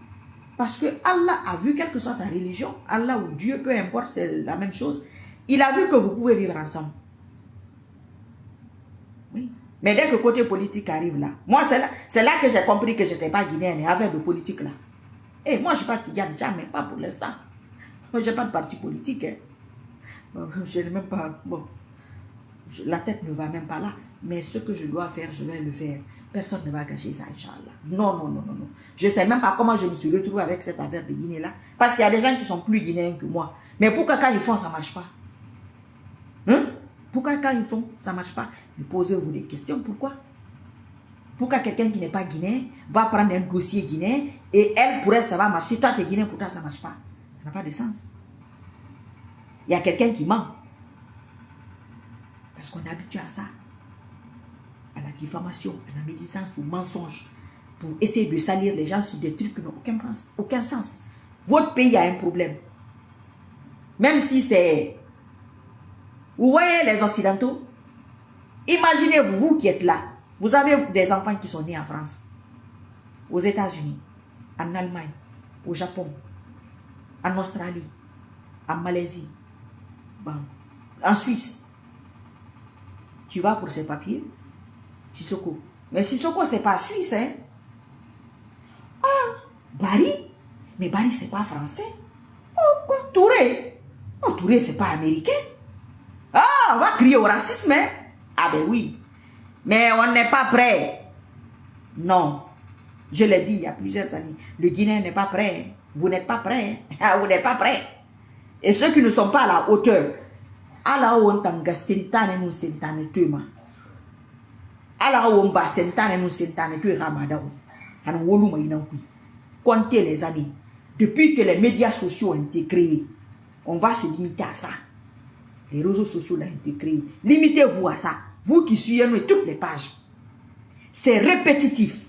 parce que Allah a vu, quelle que soit ta religion, Allah ou Dieu, peu importe, c'est la même chose, il a vu que vous pouvez vivre ensemble. Oui. Mais dès que le côté politique arrive là, moi c'est là que j'ai compris que je n'étais pas guinéenne avec de politique là. Et moi je ne suis pas Tidjane, jamais, pas pour l'instant. Moi je n'ai pas de parti politique. Hein. Je n'ai même pas... Bon, la tête ne va même pas là. Mais ce que je dois faire, je vais le faire. Personne ne va gâcher ça, Inch'Allah. Non. Je ne sais même pas comment je me suis retrouvée avec cette affaire de Guinée là. Parce qu'il y a des gens qui sont plus guinéens que moi. Mais pourquoi quand ils font, ça ne marche pas? Hein? Pourquoi quand ils font, ça ne marche pas? Mais posez-vous des questions, pourquoi? Pourquoi quelqu'un qui n'est pas guinéen va prendre un dossier guinéen et elle, pour elle, ça va marcher. Toi, tu es guinéen, pour toi, ça ne marche pas. Ça n'a pas de sens. Il y a quelqu'un qui ment. Parce qu'on est habitué à ça. À la diffamation, à la médisance, au mensonge. Pour essayer de salir les gens sur des trucs qui n'ont aucun sens. Votre pays a un problème. Même si c'est... Vous voyez les Occidentaux? Imaginez-vous, vous qui êtes là. Vous avez des enfants qui sont nés en France, aux États-Unis, en Allemagne, au Japon, en Australie, en Malaisie, bon, en Suisse. Tu vas pour ces papiers, Sissoko. Mais Sissoko, c'est pas suisse, hein? Ah, Barry? Mais Barry, c'est pas français. Oh, quoi? Touré? Oh, Touré, c'est pas américain. Ah, on va crier au racisme, hein? Ah ben oui. Mais on n'est pas prêt. Non. Je l'ai dit il y a plusieurs années. Le Guinéen n'est pas prêt. Vous n'êtes pas prêt. Vous n'êtes pas prêt. Et ceux qui ne sont pas à la hauteur, à la hauteur, sentane nous sentane tuema. À la hauteur, sentane nous sentane tuema ramadao. Comptez les années. Depuis que les médias sociaux ont été créés, on va se limiter à ça. Les réseaux sociaux ont été créés. Limitez-vous à ça. Vous qui suivez toutes les pages. C'est répétitif.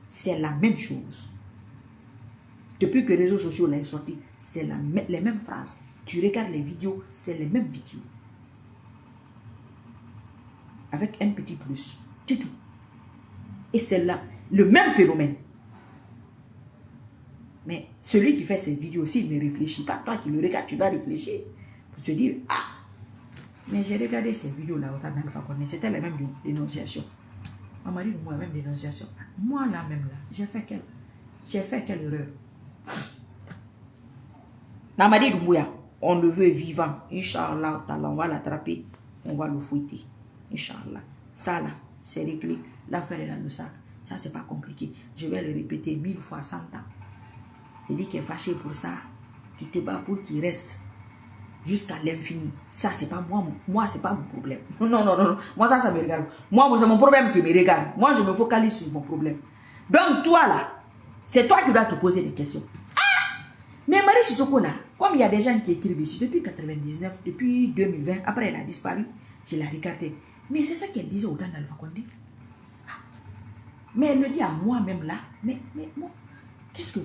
C'est la même chose. Depuis que les réseaux sociaux l'ont sorti, c'est les mêmes phrases. Tu regardes les vidéos, c'est les mêmes vidéos. Avec un petit plus. C'est tout. Et c'est là le même phénomène. Mais celui qui fait cette vidéo, s'il ne réfléchit pas, toi qui le regardes, tu dois réfléchir. Pour se dire, ah, mais j'ai regardé ces vidéos-là, c'était la même dénonciation. On m'a dit, moi, même dénonciation. Moi, là, même là, j'ai fait quelle erreur. Namadi Doumbouya, on le veut vivant. Inch'Allah, on va l'attraper, on va le fouetter. Inch'Allah. Ça, là, c'est réglé. L'affaire est dans le sac. Ça, c'est pas compliqué. Je vais le répéter 1000 fois 100 ans. Je dis qu'il est fâché pour ça. Tu te bats pour qu'il reste jusqu'à l'infini. Ça, c'est pas moi. Moi, c'est pas mon problème. Non, non, non, non. Moi, ça me regarde. Moi, c'est mon problème qui me regarde. Moi, je me focalise sur mon problème. Donc, toi, là, c'est toi qui dois te poser des questions. Ah! Mais Marie Sissoko, là, comme il y a des gens qui écrivent ici depuis 99, depuis 2020, après elle a disparu, je l'ai regardée. Mais c'est ça qu'elle disait au temps d'Alpha Condé. Ah. Mais elle me dit à moi-même là, mais moi,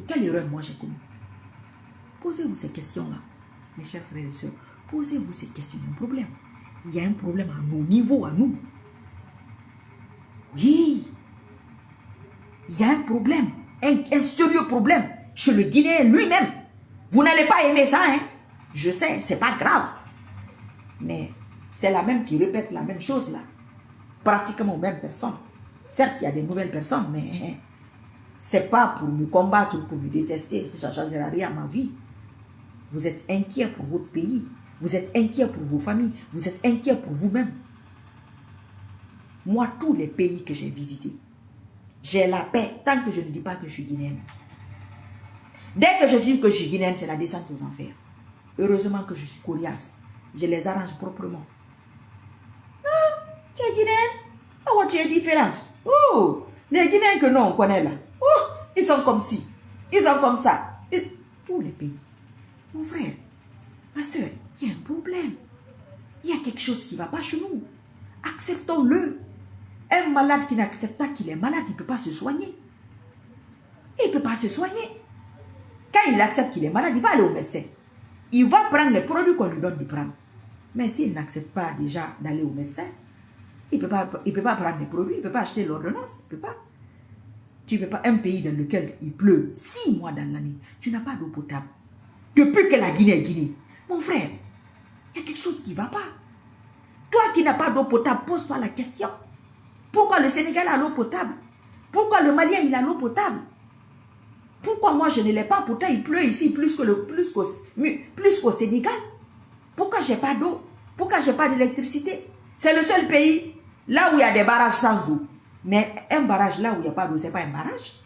quelle erreur moi j'ai commis? Posez-vous ces questions-là. Mes chers frères et sœurs, posez-vous ces questions. Il y a un problème. Il y a un problème à nos niveaux, à nous. Oui. Il y a un problème. Un sérieux problème chez le Guinéen lui-même. Vous n'allez pas aimer ça, hein? Je sais, c'est pas grave. Mais c'est la même qui répète la même chose, là. Pratiquement aux mêmes personnes. Certes, il y a des nouvelles personnes, mais c'est pas pour me combattre ou pour me détester. Ça ne changera rien à ma vie. Vous êtes inquiet pour votre pays. Vous êtes inquiet pour vos familles. Vous êtes inquiet pour vous-même. Moi, tous les pays que j'ai visités, j'ai la paix tant que je ne dis pas que je suis guinéenne. Dès que je suis guinéenne, c'est la descente aux enfers. Heureusement que je suis coriace. Je les arrange proprement. Ah, tu es guinéenne? Oh, tu es différente. Oh, les Guinéens que nous, on connaît là. Oh, ils sont comme ci. Ils sont comme ça. Et tous les pays. Mon frère, ma soeur, il y a un problème. Il y a quelque chose qui ne va pas chez nous. Acceptons-le. Un malade qui n'accepte pas qu'il est malade, il ne peut pas se soigner. Il ne peut pas se soigner. Quand il accepte qu'il est malade, il va aller au médecin. Il va prendre les produits qu'on lui donne de prendre. Mais s'il n'accepte pas déjà d'aller au médecin, il ne peut pas prendre les produits, il ne peut pas acheter l'ordonnance. Il ne peut pas. Tu ne peux pas. Un pays dans lequel il pleut 6 mois dans l'année, tu n'as pas d'eau potable. Depuis que la Guinée est Guinée. Mon frère, il y a quelque chose qui ne va pas. Toi qui n'as pas d'eau potable, pose-toi la question. Pourquoi le Sénégal a l'eau potable? Pourquoi le Malien il a l'eau potable? Pourquoi moi je ne l'ai pas? Pourtant il pleut ici plus qu'au Sénégal. Pourquoi j'ai pas d'eau? Pourquoi j'ai pas d'électricité? C'est le seul pays là où il y a des barrages sans eau. Mais un barrage là où il n'y a pas d'eau, c'est pas un barrage.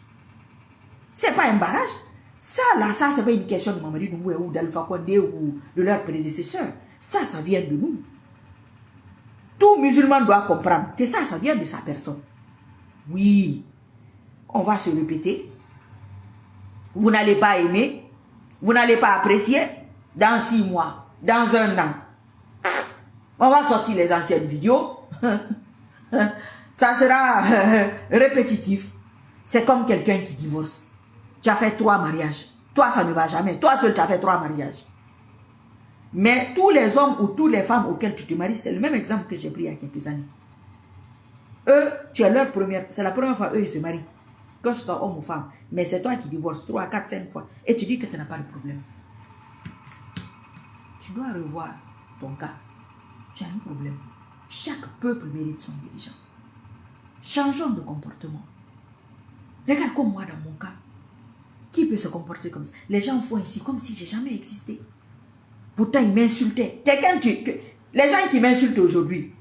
C'est pas un barrage. Ça là, ça c'est pas une question de Mamadi Doumbouya ou d'Alpha Condé ou de leurs prédécesseurs. Ça vient de nous. Tout musulman doit comprendre que ça vient de sa personne. Oui, on va se répéter. Vous n'allez pas aimer, vous n'allez pas apprécier. Dans 6 mois, dans 1 an, on va sortir les anciennes vidéos. Ça sera répétitif. C'est comme quelqu'un qui divorce. Tu as fait 3 mariages. Toi, ça ne va jamais. Toi seul, tu as fait 3 mariages. Mais tous les hommes ou toutes les femmes auxquelles tu te maries, c'est le même exemple que j'ai pris il y a quelques années. Eux, tu es leur première, c'est la première fois, eux, ils se marient. Que ce soit homme ou femme. Mais c'est toi qui divorces 3, 4, 5 fois. Et tu dis que tu n'as pas de problème. Tu dois revoir ton cas. Tu as un problème. Chaque peuple mérite son dirigeant. Changeons de comportement. Regarde comme moi dans mon cas. Qui peut se comporter comme ça? Les gens font ici comme si j'ai jamais existé. Pourtant, ils m'insultaient. Les gens qui m'insultent aujourd'hui,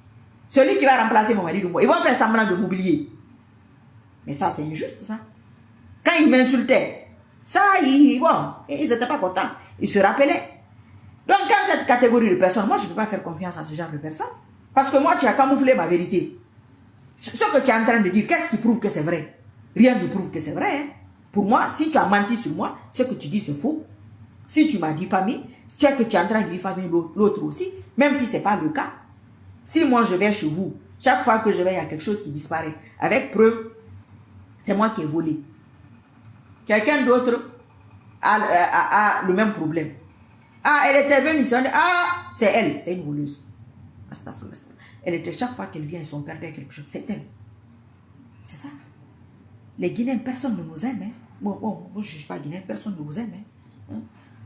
celui qui va remplacer mon mari de moi, ils vont faire semblant de m'oublier. Mais ça, c'est injuste, ça. Quand ils m'insultaient, ça, ils n'étaient pas contents. Ils se rappelaient. Donc, quand cette catégorie de personnes, moi, je ne peux pas faire confiance à ce genre de personnes. Parce que moi, tu as camouflé ma vérité. Ce que tu es en train de dire, qu'est-ce qui prouve que c'est vrai? Rien ne prouve que c'est vrai. Hein? Pour moi, si tu as menti sur moi, ce que tu dis, c'est faux. Si tu m'as diffamé, tu es en train de diffamer l'autre aussi, même si ce n'est pas le cas. Si moi, je vais chez vous, chaque fois que je vais, il y a quelque chose qui disparaît. Avec preuve, c'est moi qui ai volé. Quelqu'un d'autre a le même problème. Ah, elle était venue ici. Ah, c'est elle. C'est une voleuse. Elle était chaque fois qu'elle vient, ils sont perdus quelque chose. C'est elle. C'est ça. Les Guinéens, personne ne nous aime. Hein. Bon, moi, je ne juge pas Guinéen, personne ne vous aime. Hein.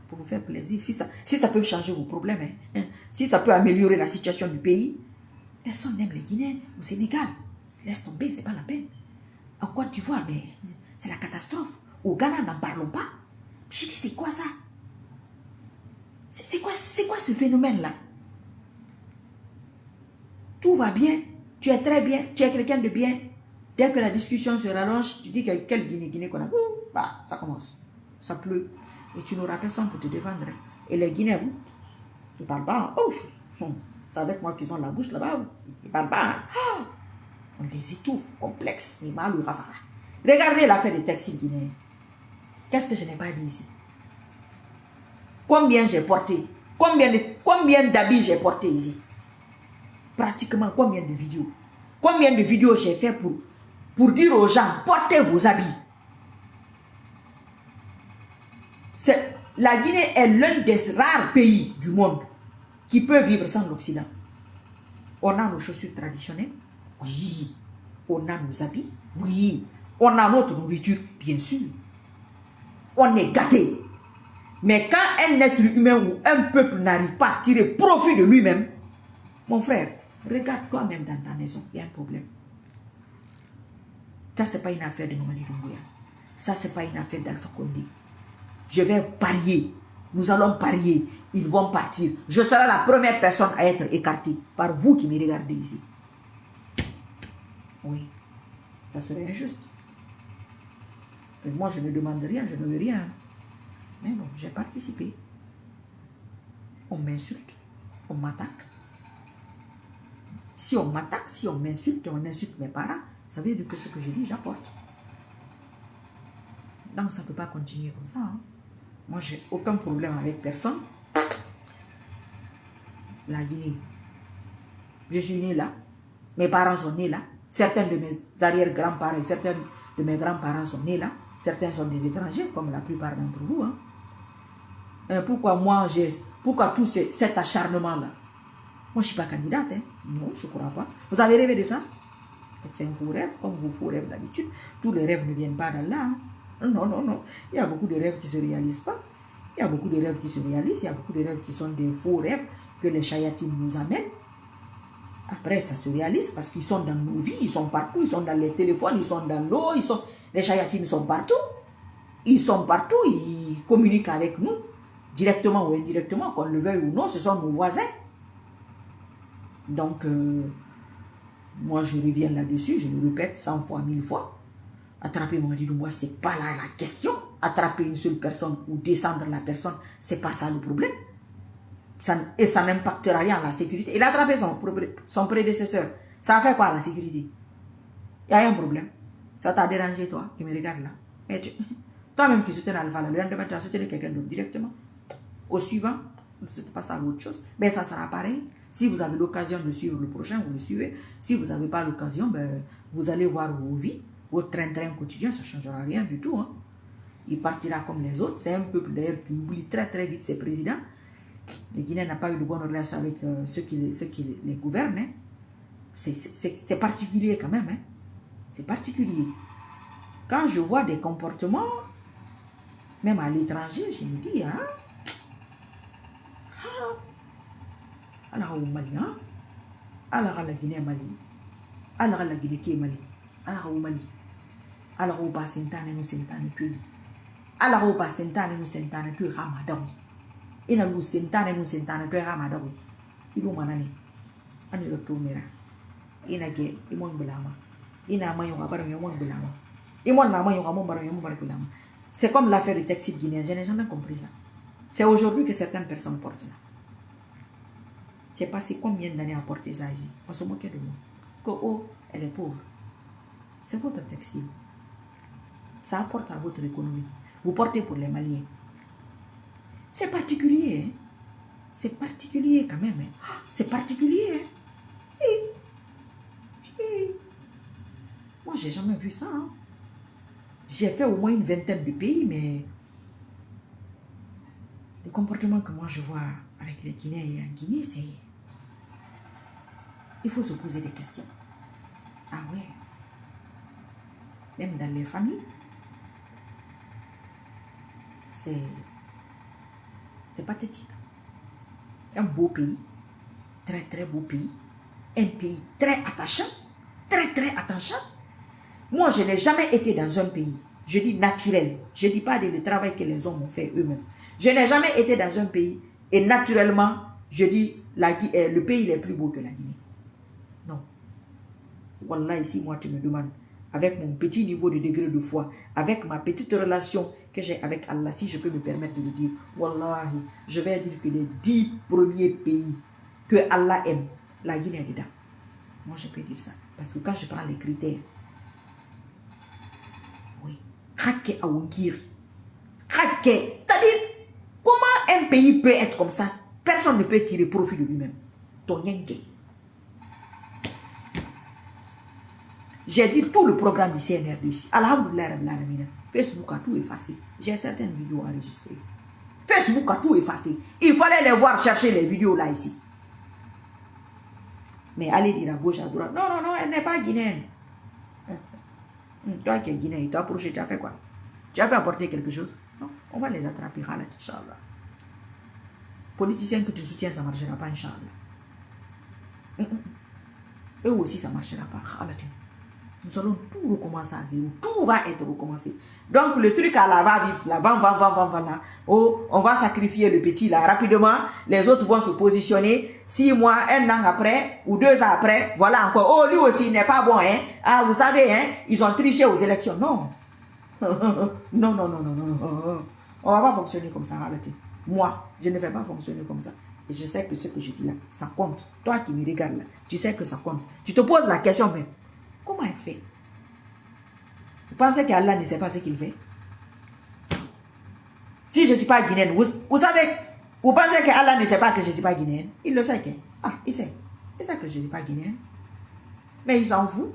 Pour vous faire plaisir. Si ça peut changer vos problèmes, hein. Si ça peut améliorer la situation du pays, personne n'aime les Guinéens. Au Sénégal, laisse tomber, c'est pas la peine. En Côte d'Ivoire, mais c'est la catastrophe. Au Ghana, n'en parlons pas. Je dis, c'est quoi ça? C'est quoi ce phénomène-là? Tout va bien, tu es très bien, tu es quelqu'un de bien. Dès que la discussion se rallonge, tu dis que quel Guinée qu'on a, bah, ça commence. Ça pleut. Et tu n'auras personne pour te défendre. Et les Guinéens, ils ne parlent pas. C'est avec moi qu'ils ont la bouche là-bas. Ils ne parlent pas. On les étouffe, complexe. Regardez l'affaire des textiles guinéens. Qu'est-ce que je n'ai pas dit ici? Combien j'ai porté? Combien d'habits j'ai porté ici? Pratiquement combien de vidéos? Combien de vidéos j'ai fait pour dire aux gens, portez vos habits? La Guinée est l'un des rares pays du monde qui peut vivre sans l'Occident. On a nos chaussures traditionnelles, oui. On a nos habits, oui. On a notre nourriture, bien sûr. On est gâtés. Mais quand un être humain ou un peuple n'arrive pas à tirer profit de lui-même, mon frère, regarde toi-même dans ta maison, il y a un problème. Ça, ce n'est pas une affaire de Mamadi Doumbouya. Ça, ce n'est pas une affaire d'Alpha Condé. Je vais parier. Nous allons parier. Ils vont partir. Je serai la première personne à être écartée par vous qui me regardez ici. Oui, ça serait injuste. Et moi, je ne demande rien, je ne veux rien. Mais bon, j'ai participé. On m'insulte, on m'attaque. Si on m'attaque, si on m'insulte, on insulte mes parents, ça veut dire que ce que je dis, j'apporte. Donc, ça ne peut pas continuer comme ça. Hein. Moi, j'ai aucun problème avec personne. La Guinée. Je suis né là. Mes parents sont nés là. Certains de mes arrière-grands-parents et certains de mes grands-parents sont nés là. Certains sont des étrangers, comme la plupart d'entre vous. Hein. Pourquoi tout cet acharnement-là? Moi, je ne suis pas candidate. Hein. Non, je ne crois pas. Vous avez rêvé de ça? C'est un faux rêve, comme vos faux rêves d'habitude. Tous les rêves ne viennent pas d'Allah. Hein. Non, non, non. Il y a beaucoup de rêves qui ne se réalisent pas. Il y a beaucoup de rêves qui se réalisent. Il y a beaucoup de rêves qui sont des faux rêves que les chayatines nous amènent. Après, ça se réalise parce qu'ils sont dans nos vies, ils sont partout, ils sont dans les téléphones, ils sont dans l'eau, les chayatines sont partout. Ils sont partout, ils communiquent avec nous, directement ou indirectement, qu'on le veuille ou non, ce sont nos voisins. Donc, moi je reviens là-dessus, je le répète 100 fois, 1000 fois. Attraper Mamadi Doumbouya, ce n'est pas là la question. Attraper une seule personne ou descendre la personne, ce n'est pas ça le problème. Et ça n'impactera rien à la sécurité. Il a attrapé son prédécesseur. Ça a fait quoi à la sécurité? Il y a un problème. Ça t'a dérangé, toi, qui me regarde là? Toi-même qui soutiens Alpha, le lendemain, tu as soutenu quelqu'un d'autre directement. Au suivant, c'est pas ça l'autre chose. Ben, ça sera pareil. Si vous avez l'occasion de suivre le prochain, vous le suivez. Si vous n'avez pas l'occasion, ben, vous allez voir vos vies, votre train-train quotidien, ça ne changera rien du tout. Hein. Il partira comme les autres. C'est un peuple d'ailleurs qui oublie très très vite ses présidents. Le Guinée n'a pas eu de bonne relation avec ceux qui les gouvernent. Hein. C'est particulier quand même. Hein. C'est particulier. Quand je vois des comportements, même à l'étranger, je me dis, hein, alors au Mali, hein, alors à la Guinée Mali, alors à la Guinée qui est Mali, alors au Mali, alors au Bas-Sentane nous Sentane pays, alors au Bas-Sentane nous Sentane tu Ramadan, et na nous Sentane nous Sentane tu Ramadan, il nous manane, on est retourné là, il n'a guère, il m'en blâme, il n'a maillon à barre, il m'en blâme, il m'en a maillon à mon barre, il m'en blâme. C'est comme l'affaire du taxi guinéen, je n'ai jamais compris ça. C'est aujourd'hui que certaines personnes portent ça. J'ai passé combien d'années à porter ça ici? On se moquait de moi. Que oh, elle est pauvre. C'est votre textile. Ça apporte à votre économie. Vous portez pour les Maliens. C'est particulier. Hein? C'est particulier quand même. Hein? C'est particulier. Hein? Moi, j'ai jamais vu ça. Hein? J'ai fait au moins une vingtaine de pays, mais le comportement que moi je vois avec les Guinéens et en Guinée, c'est... Il faut se poser des questions. Ah ouais. Même dans les familles, c'est pathétique. Un beau pays, très très beau pays, un pays très attachant, très très attachant. Moi, je n'ai jamais été dans un pays, je dis naturel, je ne dis pas le travail que les hommes ont fait eux-mêmes. Je n'ai jamais été dans un pays et naturellement, je dis le pays est plus beau que la Guinée. Non. Wallah, ici, moi, tu me demandes, avec mon petit niveau de degré de foi, avec ma petite relation que j'ai avec Allah, si je peux me permettre de le dire, Wallahi, je vais dire que les 10 premiers pays que Allah aime, la Guinée est dedans. Moi, je peux dire ça. Parce que quand je prends les critères, oui, Hake Awangiri, Hake, c'est-à-dire, comment un pays peut être comme ça? Personne ne peut tirer profit de lui-même. Ton yenke. J'ai dit tout le programme du CNRD ici. Alhamdulillah, Facebook a tout effacé. J'ai certaines vidéos enregistrées. Facebook a tout effacé. Il fallait les voir chercher les vidéos là ici. Mais allez dire à gauche, à droite. Non, non, non, elle n'est pas guinéenne. Toi qui es guinéen, il t'a approché, tu as fait quoi? Tu as fait apporter quelque chose? Non, on va les attraper, Inch'Allah. Politiciens que tu soutiens, ça ne marchera pas, Inch'Allah. Eux aussi, ça ne marchera pas. Nous allons tout recommencer à zéro. Tout va être recommencé. Donc, le truc à la va-vite, là, là. Oh, on va sacrifier le petit, là, rapidement. Les autres vont se positionner. 6 mois, 1 an après, ou 2 ans après, voilà encore. Oh, lui aussi, il n'est pas bon, hein. Ah, vous savez, hein, ils ont triché aux élections. Non. Non, non, non, non, non. On va pas fonctionner comme ça, arrêtez. Moi, je ne vais pas fonctionner comme ça. Et je sais que ce que je dis là, ça compte. Toi qui me regardes là, tu sais que ça compte. Tu te poses la question, mais comment elle fait? Vous pensez qu'Allah ne sait pas ce qu'il fait? Si je ne suis pas guinéenne, vous savez, vous pensez qu'Allah ne sait pas que je ne suis pas guinéenne? Il le sait que. Ah, il sait. Il sait que je ne suis pas guinéenne. Mais il s'en fout.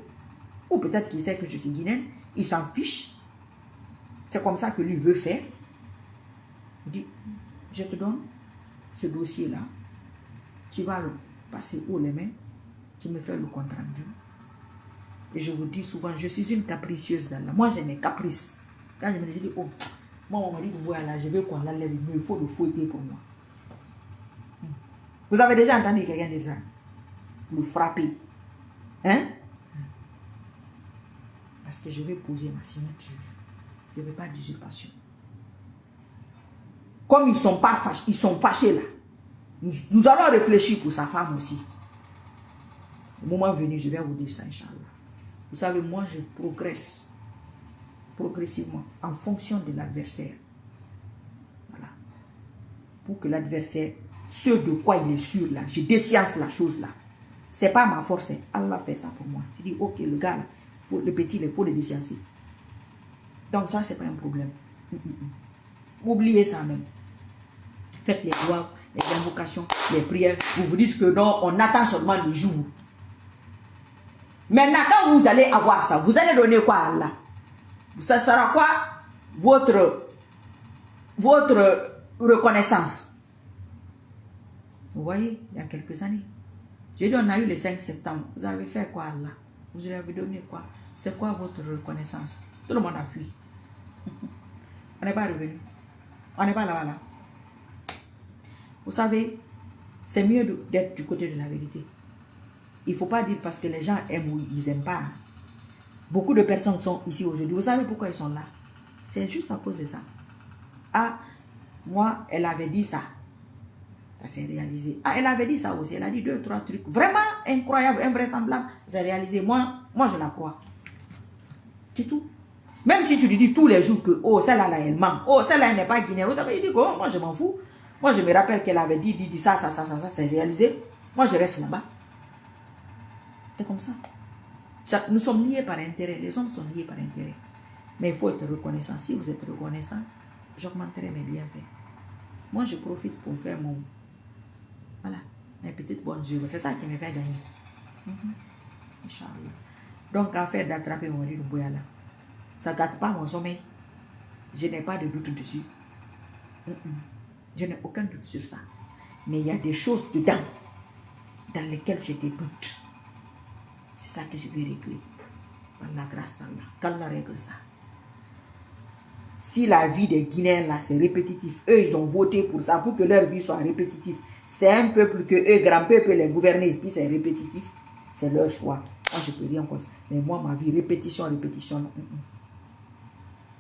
Ou peut-être qu'il sait que je suis guinéenne. Il s'en fiche. C'est comme ça que lui veut faire. Il dit, je te donne ce dossier-là. Tu vas le passer haut les mains. Tu me fais le compte rendu. Et je vous dis souvent, je suis une capricieuse d'Allah. Moi, j'ai mes caprices. Quand je me dis, oh, moi, on m'a dit, voilà, je veux qu'on l'enlève, mais il faut le fouetter pour moi. Vous avez déjà entendu quelqu'un dire ça? Le frapper. Hein? Parce que je vais poser ma signature. Je ne veux pas d'usurpation. Comme ils sont pas fâchés, ils sont fâchés là. Nous allons réfléchir pour sa femme aussi. Au moment venu, je vais vous dire ça, Inch'Allah. Vous savez, moi, je progresse progressivement en fonction de l'adversaire. Voilà. Pour que l'adversaire, ce de quoi il est sûr là, je décience la chose là. C'est pas ma force, Allah fait ça pour moi. Il dit, ok, le gars là, le petit, il faut le licencier. Donc ça, c'est pas un problème. Oubliez ça même. Faites les lois, les invocations, les prières. Vous vous dites que non, on attend seulement le jour. Maintenant, quand vous allez avoir ça, vous allez donner quoi à Allah? Ça sera quoi votre reconnaissance? Vous voyez, il y a quelques années, j'ai dit on a eu le 5 septembre. Vous avez fait quoi Allah? Vous lui avez donné quoi? C'est quoi votre reconnaissance? Tout le monde a fui. On n'est pas revenu. On n'est pas là. Vous savez, c'est mieux d'être du côté de la vérité. Il ne faut pas dire parce que les gens aiment ou ils n'aiment pas. Beaucoup de personnes sont ici aujourd'hui. Vous savez pourquoi ils sont là? C'est juste à cause de ça. Ah, moi, elle avait dit ça. Ça s'est réalisé. Ah, elle avait dit ça aussi. Elle a dit 2, 3 trucs vraiment incroyables, invraisemblables. Ça s'est réalisé. Moi, je la crois. C'est tout. Même si tu lui dis tous les jours que, oh, celle-là, elle ment. Oh, celle-là, elle n'est pas guinéenne. Vous savez, il dit, oh, moi, je m'en fous. Moi, je me rappelle qu'elle avait dit ça, c'est réalisé. Moi, je reste là-bas. C'est comme ça. Nous sommes liés par intérêt. Les hommes sont liés par intérêt. Mais il faut être reconnaissant. Si vous êtes reconnaissant, j'augmenterai mes bienfaits. Moi, je profite pour faire mes petites bonnes œuvres. C'est ça qui me fait gagner. Inch'Allah. Donc, affaire d'attraper mon riz de Bouyala, ça ne gâte pas mon sommeil. Je n'ai pas de doute dessus. Je n'ai aucun doute sur ça. Mais il y a des choses dedans dans lesquelles j'ai des doutes. C'est ça que je vais régler. Par la grâce d'Allah. Qu'Allah règle ça. Si la vie des Guinéens là c'est répétitif, eux ils ont voté pour ça, pour que leur vie soit répétitive. C'est un peuple que eux, grand peuple, les gouverner, puis c'est répétitif. C'est leur choix. Moi je peux rien comme ça. Mais moi ma vie, répétition.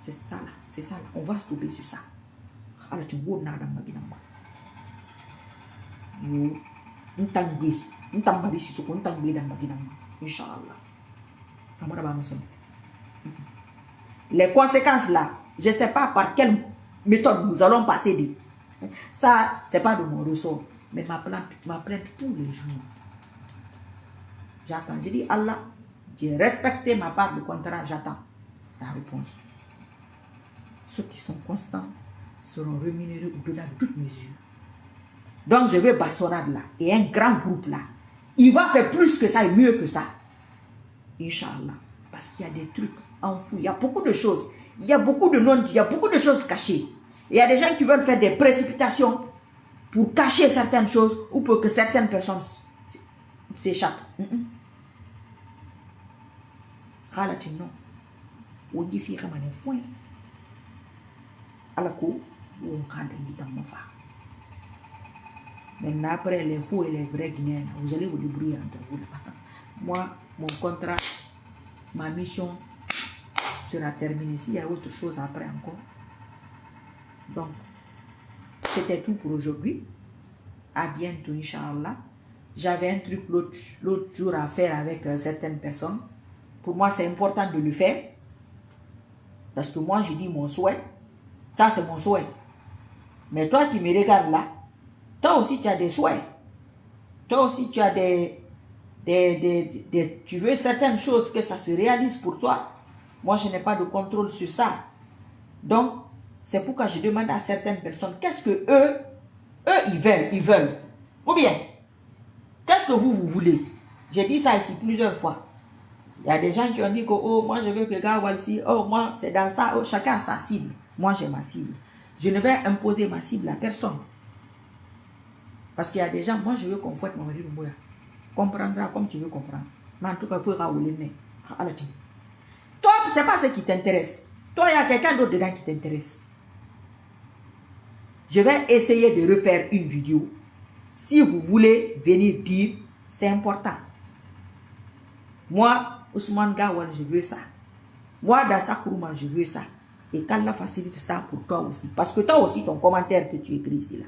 C'est ça là. C'est ça là. On va stopper sur ça. Alors tu vois nada maginamba. Yo, ntangbi si soko ntangbi dans maginamba. Inch'Allah. Les conséquences là, je ne sais pas par quelle méthode nous allons passer. Ça, ce n'est pas de mon ressort. Mais ma plainte tous les jours. J'attends. Je dis Allah, j'ai respecté ma part de contrat, j'attends ta réponse. Ceux qui sont constants seront rémunérés au-delà de toute mesure. Donc je veux bastonnade là et un grand groupe là. Il va faire plus que ça et mieux que ça. Inch'Allah. Parce qu'il y a des trucs enfouis. Il y a beaucoup de choses. Il y a beaucoup de non-dits. Il y a beaucoup de choses cachées. Il y a des gens qui veulent faire des précipitations pour cacher certaines choses ou pour que certaines personnes s'échappent. Non. On dit qu'il y a des foins. Alors qu'on cadre dans fa. Maintenant, après les faux et les vrais Guinéens, vous allez vous débrouiller entre vous. Moi, mon contrat, ma mission sera terminée. S'il y a autre chose après encore. Donc, c'était tout pour aujourd'hui. À bientôt, Inch'Allah. J'avais un truc l'autre jour à faire avec certaines personnes. Pour moi, c'est important de le faire. Parce que moi, je dis mon souhait. Ça, c'est mon souhait. Mais toi qui me regardes là, toi aussi, tu as des souhaits. Toi aussi, tu as tu veux certaines choses que ça se réalise pour toi. Moi, je n'ai pas de contrôle sur ça. Donc, c'est pourquoi je demande à certaines personnes, qu'est-ce que eux, ils veulent. Ou bien, qu'est-ce que vous voulez? J'ai dit ça ici plusieurs fois. Il y a des gens qui ont dit que, oh, moi, je veux que Gawalsi, oh, moi, c'est dans ça, oh, chacun a sa cible. Moi, j'ai ma cible. Je ne vais imposer ma cible à personne. Parce qu'il y a des gens, moi, je veux qu'on fouette mon mari Lumboya. Comprendra comme tu veux comprendre. Mais en tout cas, il faut rouler. Toi, ce n'est pas ce qui t'intéresse. Toi, il y a quelqu'un d'autre dedans qui t'intéresse. Je vais essayer de refaire une vidéo. Si vous voulez venir dire, c'est important. Moi, Ousmane Gawal, je veux ça. Moi, dans sa Kourouman, je veux ça. Et qu'Allah facilite ça pour toi aussi. Parce que toi aussi, ton commentaire que tu écris ici, là,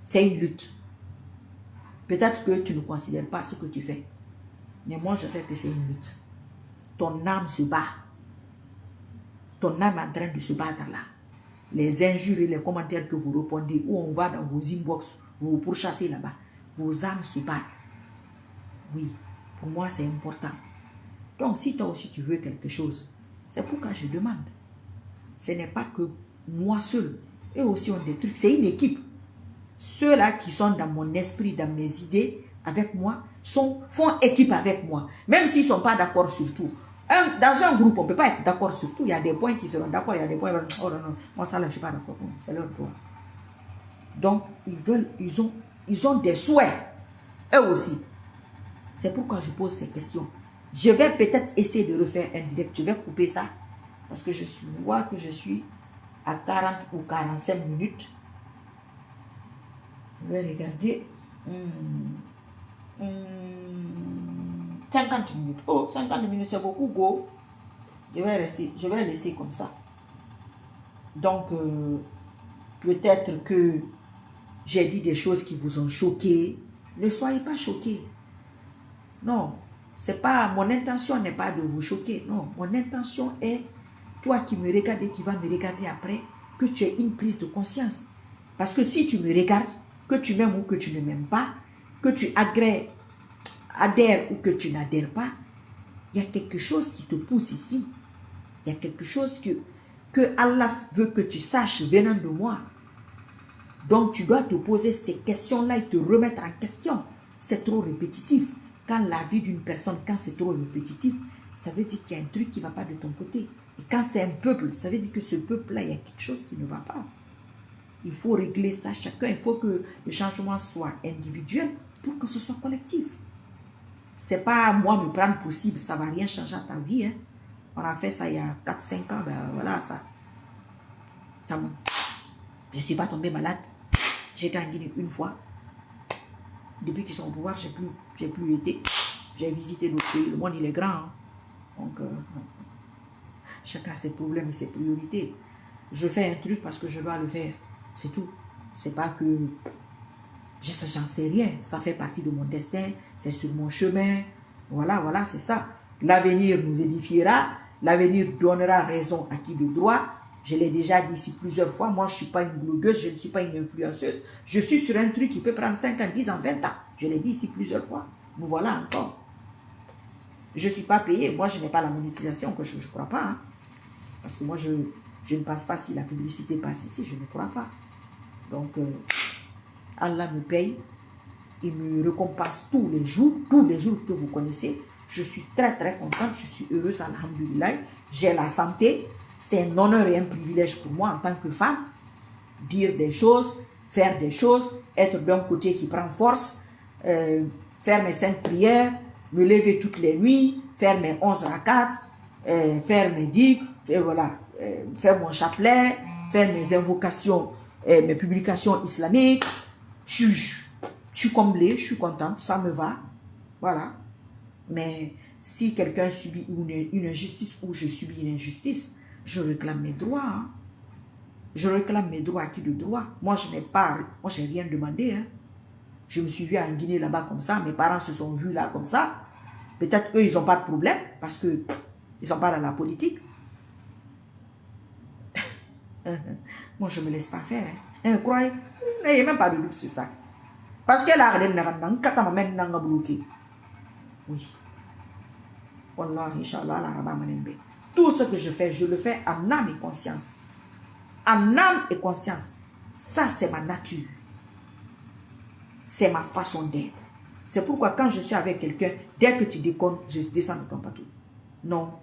c'est une lutte. Peut-être que tu ne considères pas ce que tu fais. Mais moi, je sais que c'est une lutte. Ton âme se bat. Ton âme est en train de se battre là. Les injures et les commentaires que vous répondez, où on va dans vos inbox, vous vous pourchassez là-bas. Vos âmes se battent. Oui, pour moi, c'est important. Donc, si toi aussi tu veux quelque chose, c'est pourquoi je demande. Ce n'est pas que moi seul. Eux aussi ont des trucs. C'est une équipe. Ceux-là qui sont dans mon esprit, dans mes idées, avec moi, font équipe avec moi. Même s'ils ne sont pas d'accord sur tout. Dans un groupe, on ne peut pas être d'accord sur tout. Il y a des points qui seront d'accord, il y a des points qui vont... Oh non, non, moi ça là, je ne suis pas d'accord. C'est leur droit. Donc, ils ont des souhaits. Eux aussi. C'est pourquoi je pose ces questions. Je vais peut-être essayer de refaire un direct. Je vais couper ça. Parce que je vois que je suis à 40 ou 45 minutes. Je vais regarder. 50 minutes. Oh, 50 minutes, c'est beaucoup, go. Je vais laisser comme ça. Donc, peut-être que j'ai dit des choses qui vous ont choqué. Ne soyez pas choqués. Non, c'est pas, mon intention n'est pas de vous choquer. Non, mon intention est, toi qui me regardes et qui vas me regarder après, que tu aies une prise de conscience. Parce que si tu me regardes, que tu m'aimes ou que tu ne m'aimes pas, que tu adhères ou que tu n'adhères pas, il y a quelque chose qui te pousse ici. Il y a quelque chose que Allah veut que tu saches venant de moi. Donc tu dois te poser ces questions-là et te remettre en question. C'est trop répétitif. Quand la vie d'une personne, quand c'est trop répétitif, ça veut dire qu'il y a un truc qui ne va pas de ton côté. Et quand c'est un peuple, ça veut dire que ce peuple-là, il y a quelque chose qui ne va pas. Il faut régler ça chacun. Il faut que le changement soit individuel pour que ce soit collectif. C'est pas moi me prendre possible, ça ne va rien changer à ta vie. Hein. On a fait ça il y a 4-5 ans, ben voilà ça. Je ne suis pas tombée malade. J'étais en Guinée une fois. Depuis qu'ils sont au pouvoir, je n'ai plus été. J'ai visité d'autres pays. Le monde, il est grand. Hein. Donc, chacun a ses problèmes et ses priorités. Je fais un truc parce que je dois le faire. C'est tout. C'est pas que... J'en sais rien. Ça fait partie de mon destin. C'est sur mon chemin. Voilà, voilà, c'est ça. L'avenir nous édifiera. L'avenir donnera raison à qui de droit. Je l'ai déjà dit ici plusieurs fois. Moi, je ne suis pas une blogueuse. Je ne suis pas une influenceuse. Je suis sur un truc qui peut prendre 5 ans, 10 ans, 20 ans. Je l'ai dit ici plusieurs fois. Nous voilà encore. Je ne suis pas payée. Moi, je n'ai pas la monétisation que je ne crois pas. Hein. Parce que moi, je ne pense pas si la publicité passe ici. Je ne crois pas. Donc, Allah me paye. Il me récompense tous les jours que vous connaissez. Je suis très, très contente. Je suis heureuse, alhamdoulilah. J'ai la santé. C'est un honneur et un privilège pour moi en tant que femme. Dire des choses, faire des choses, être d'un côté qui prend force, faire mes 5 prières, me lever toutes les nuits, faire mes 11 rakats, faire mes digues, voilà, faire mon chapelet, faire mes invocations, mes publications islamiques. Je suis comblée, je suis contente, ça me va. Voilà. Mais si quelqu'un subit une injustice ou je subis une injustice, je réclame mes droits. Hein. Je réclame mes droits à qui de droit. Moi, je n'ai rien demandé. Hein. Je me suis vue en Guinée là-bas comme ça. Mes parents se sont vus là comme ça. Peut-être qu'eux, ils n'ont pas de problème parce qu'ils ne sont pas dans la politique. Moi, je ne me laisse pas faire. Hein. Croyez, n'ayez même pas de doute sur ça. Parce que là, bloqué. Oui. Wallah, Inch'Allah, la Rabba Manembe. Tout ce que je fais, je le fais en âme et conscience. En âme et conscience. Ça, c'est ma nature. C'est ma façon d'être. C'est pourquoi quand je suis avec quelqu'un, dès que tu déconnes, je descends de ton bateau. Non.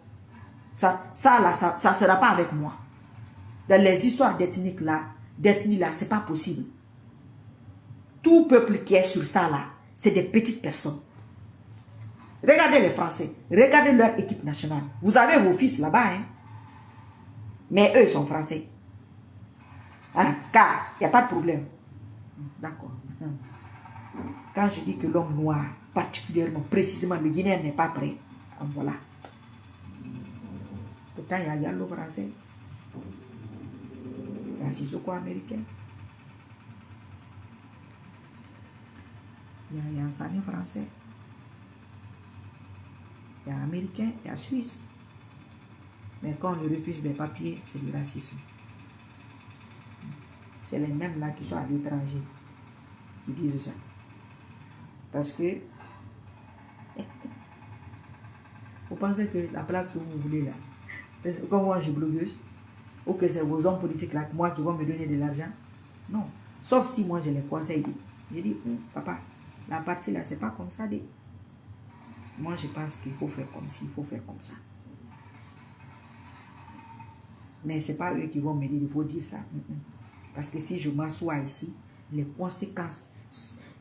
Ça ne sera pas avec moi. Dans les histoires d'ethnie là, c'est pas possible. Tout peuple qui est sur ça là, c'est des petites personnes. Regardez les Français, regardez leur équipe nationale. Vous avez vos fils là-bas, hein? Mais eux, ils sont Français. Hein? Car il n'y a pas de problème. D'accord. Quand je dis que l'homme noir, particulièrement, précisément, le Guinéen n'est pas prêt, voilà. Pourtant, il y a Yallo français. Il y a Sissoko américain. Il y a Ansani français. Il y a américain, il y a suisse. Mais quand on lui refuse des papiers, c'est du racisme. C'est les mêmes là qui sont à l'étranger qui disent ça. Parce que Vous pensez que la place que vous voulez là, comme moi je suis blogueuse, ou que c'est vos hommes politiques là, moi qui vont me donner de l'argent? Non. Sauf si moi je les conseille. Je dis, papa, la partie là, c'est pas comme ça. Moi je pense qu'il faut faire comme ci, il faut faire comme ça. Mais c'est pas eux qui vont me dire, il faut dire ça. Parce que si je m'assois ici, les conséquences,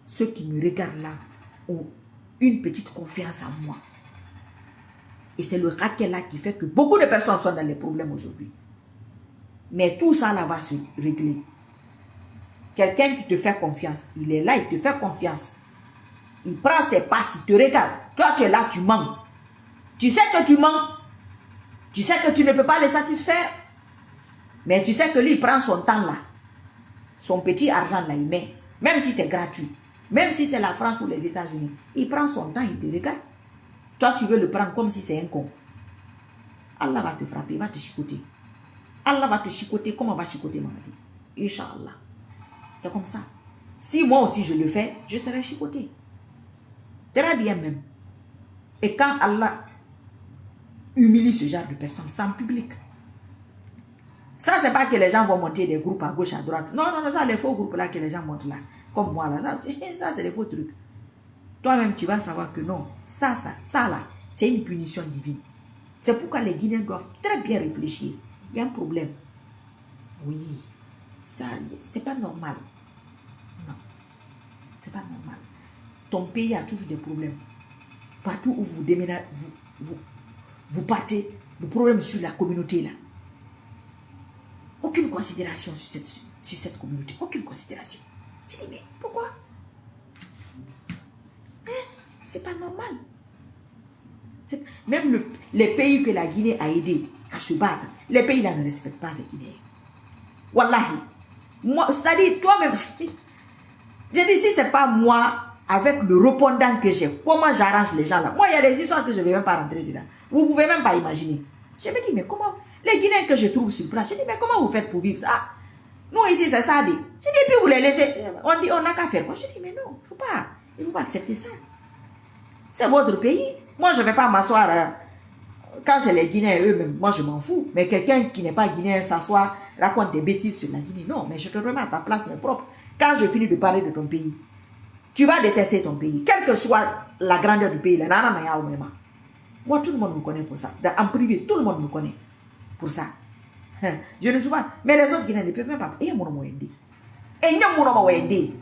ceux qui me regardent là, ont une petite confiance en moi. Et c'est le racket là qui fait que beaucoup de personnes sont dans les problèmes aujourd'hui. Mais tout ça là va se régler. Quelqu'un qui te fait confiance, il est là, il te fait confiance. Il prend ses passes, il te regarde. Toi, tu es là, tu mens. Tu sais que tu mens. Tu sais que tu ne peux pas le satisfaire. Mais tu sais que lui, il prend son temps là. Son petit argent là, il met. Même si c'est gratuit. Même si c'est la France ou les États-Unis. Il prend son temps, il te regarde. Toi, tu veux le prendre comme si c'est un con. Allah va te frapper, il va te chicoter. Allah va te chicoter comme on va chicoter Mamadi. Inch'Allah. C'est comme ça. Si moi aussi je le fais, je serai chicoté. Très bien même. Et quand Allah humilie ce genre de personnes, c'est en public. Ça, c'est pas que les gens vont monter des groupes à gauche, à droite. Non, non, non, ça, les faux groupes là que les gens montent là. Comme moi là. Ça c'est des faux trucs. Toi-même, tu vas savoir que non. Ça là, c'est une punition divine. C'est pourquoi les Guinéens doivent très bien réfléchir. Il y a un problème. Oui. Ça, c'est pas normal. Non. C'est pas normal. Ton pays a toujours des problèmes. Partout où vous déménagez, vous partez, le problème sur la communauté là. Aucune considération sur cette communauté. Aucune considération. Tu dis, mais pourquoi? C'est pas normal. Même les pays que la Guinée a aidé à se battre, les pays là ne respectent pas les Guinéens. Wallahi. Moi, c'est-à-dire, toi-même, je dis, si c'est pas moi, avec le répondant que j'ai, comment j'arrange les gens là? Moi, il y a des histoires que je ne vais même pas rentrer dedans. Vous ne pouvez même pas imaginer. Je me dis, mais comment? Les Guinéens que je trouve sur place, je dis, mais comment vous faites pour vivre ça? Ah, nous ici, c'est ça. Je dis, puis vous les laissez. On dit, on n'a qu'à faire quoi? Je dis, mais non, il ne faut pas accepter ça. C'est votre pays. Moi, je ne vais pas m'asseoir. Quand c'est les Guinéens eux-mêmes, moi, je m'en fous. Mais quelqu'un qui n'est pas Guinéen s'assoit, raconte des bêtises sur la Guinée. Non, mais je te remets à ta place, mais propre. Quand je finis de parler de ton pays, tu vas détester ton pays. Quelle que soit la grandeur du pays, moi, tout le monde me connaît pour ça. En privé, tout le monde me connaît pour ça. Je ne joue pas. Mais les autres Guinéens ne peuvent même pas. Et mon nom est dit. Et il y a mon nom est dit.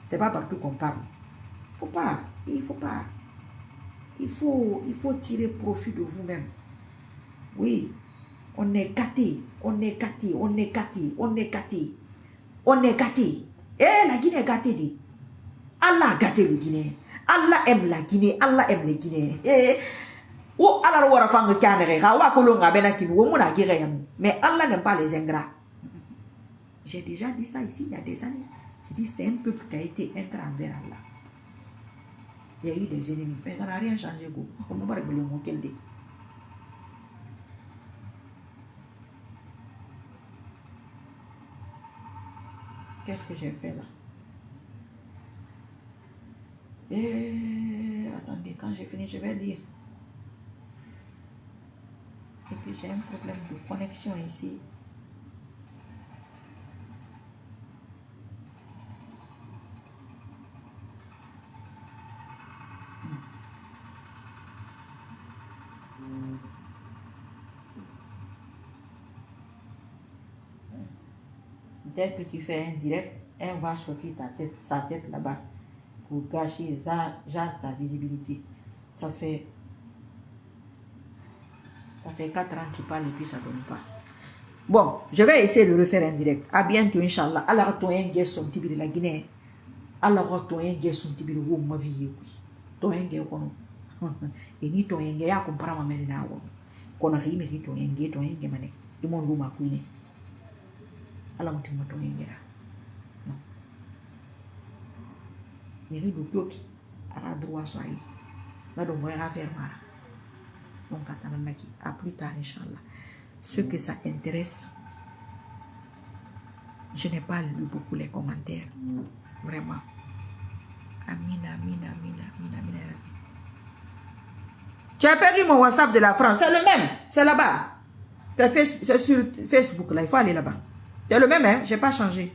C'est pas partout qu'on parle. Il faut pas. Il faut tirer profit de vous-même. Oui. On est gâté. On est gâté. On est gâté. On est gâté. On est gâté. Eh, la Guinée est gâtée, dit. Allah a gâté le Guinée. Allah aime la Guinée. Allah aime les Guinéens. Oh, Allah wa rafang kanere. Hawa kolonga bena kinu. Womuna gireyam. Mais Allah n'aime pas les ingrats. J'ai déjà dit ça ici il y a des années. J'ai dit c'est un peuple qui a été ingrat envers Allah. Il y a eu des ennemis. Mais ça n'a rien changé. Qu'est-ce que j'ai fait là? Attendez, quand j'ai fini, je vais lire. Et puis j'ai un problème de connexion ici. Dès que tu fais un direct, elle va sortir sa tête là-bas pour gâcher ta visibilité. Ça fait 4 ans que tu parles et puis ça ne donne pas. Bon, je vais essayer de refaire un direct. À bientôt, Inch'Allah. Alors, tu as un guest son tibi de la Guinée. Alors, tu as un guest son tibi de ma vie. Tu as un guest. Et ni tu as un guest, tu as un guest. Tu as un guest. Tu as un guest. Tu as un guest. Tu as un guest. Tu as un guest. Allah mutum mutum yengira non mairie du toki ala droit soyi na do moy affaire mara donc attendons à plus tard inchallah. Ceux que ça intéresse, je n'ai pas lu beaucoup les commentaires vraiment Amina, amina, amina, amina, amina. Tu as perdu mon WhatsApp de la France. C'est le même. C'est là-bas. C'est sur Facebook, là. Il faut aller là-bas. C'est le même, hein. Je n'ai pas changé.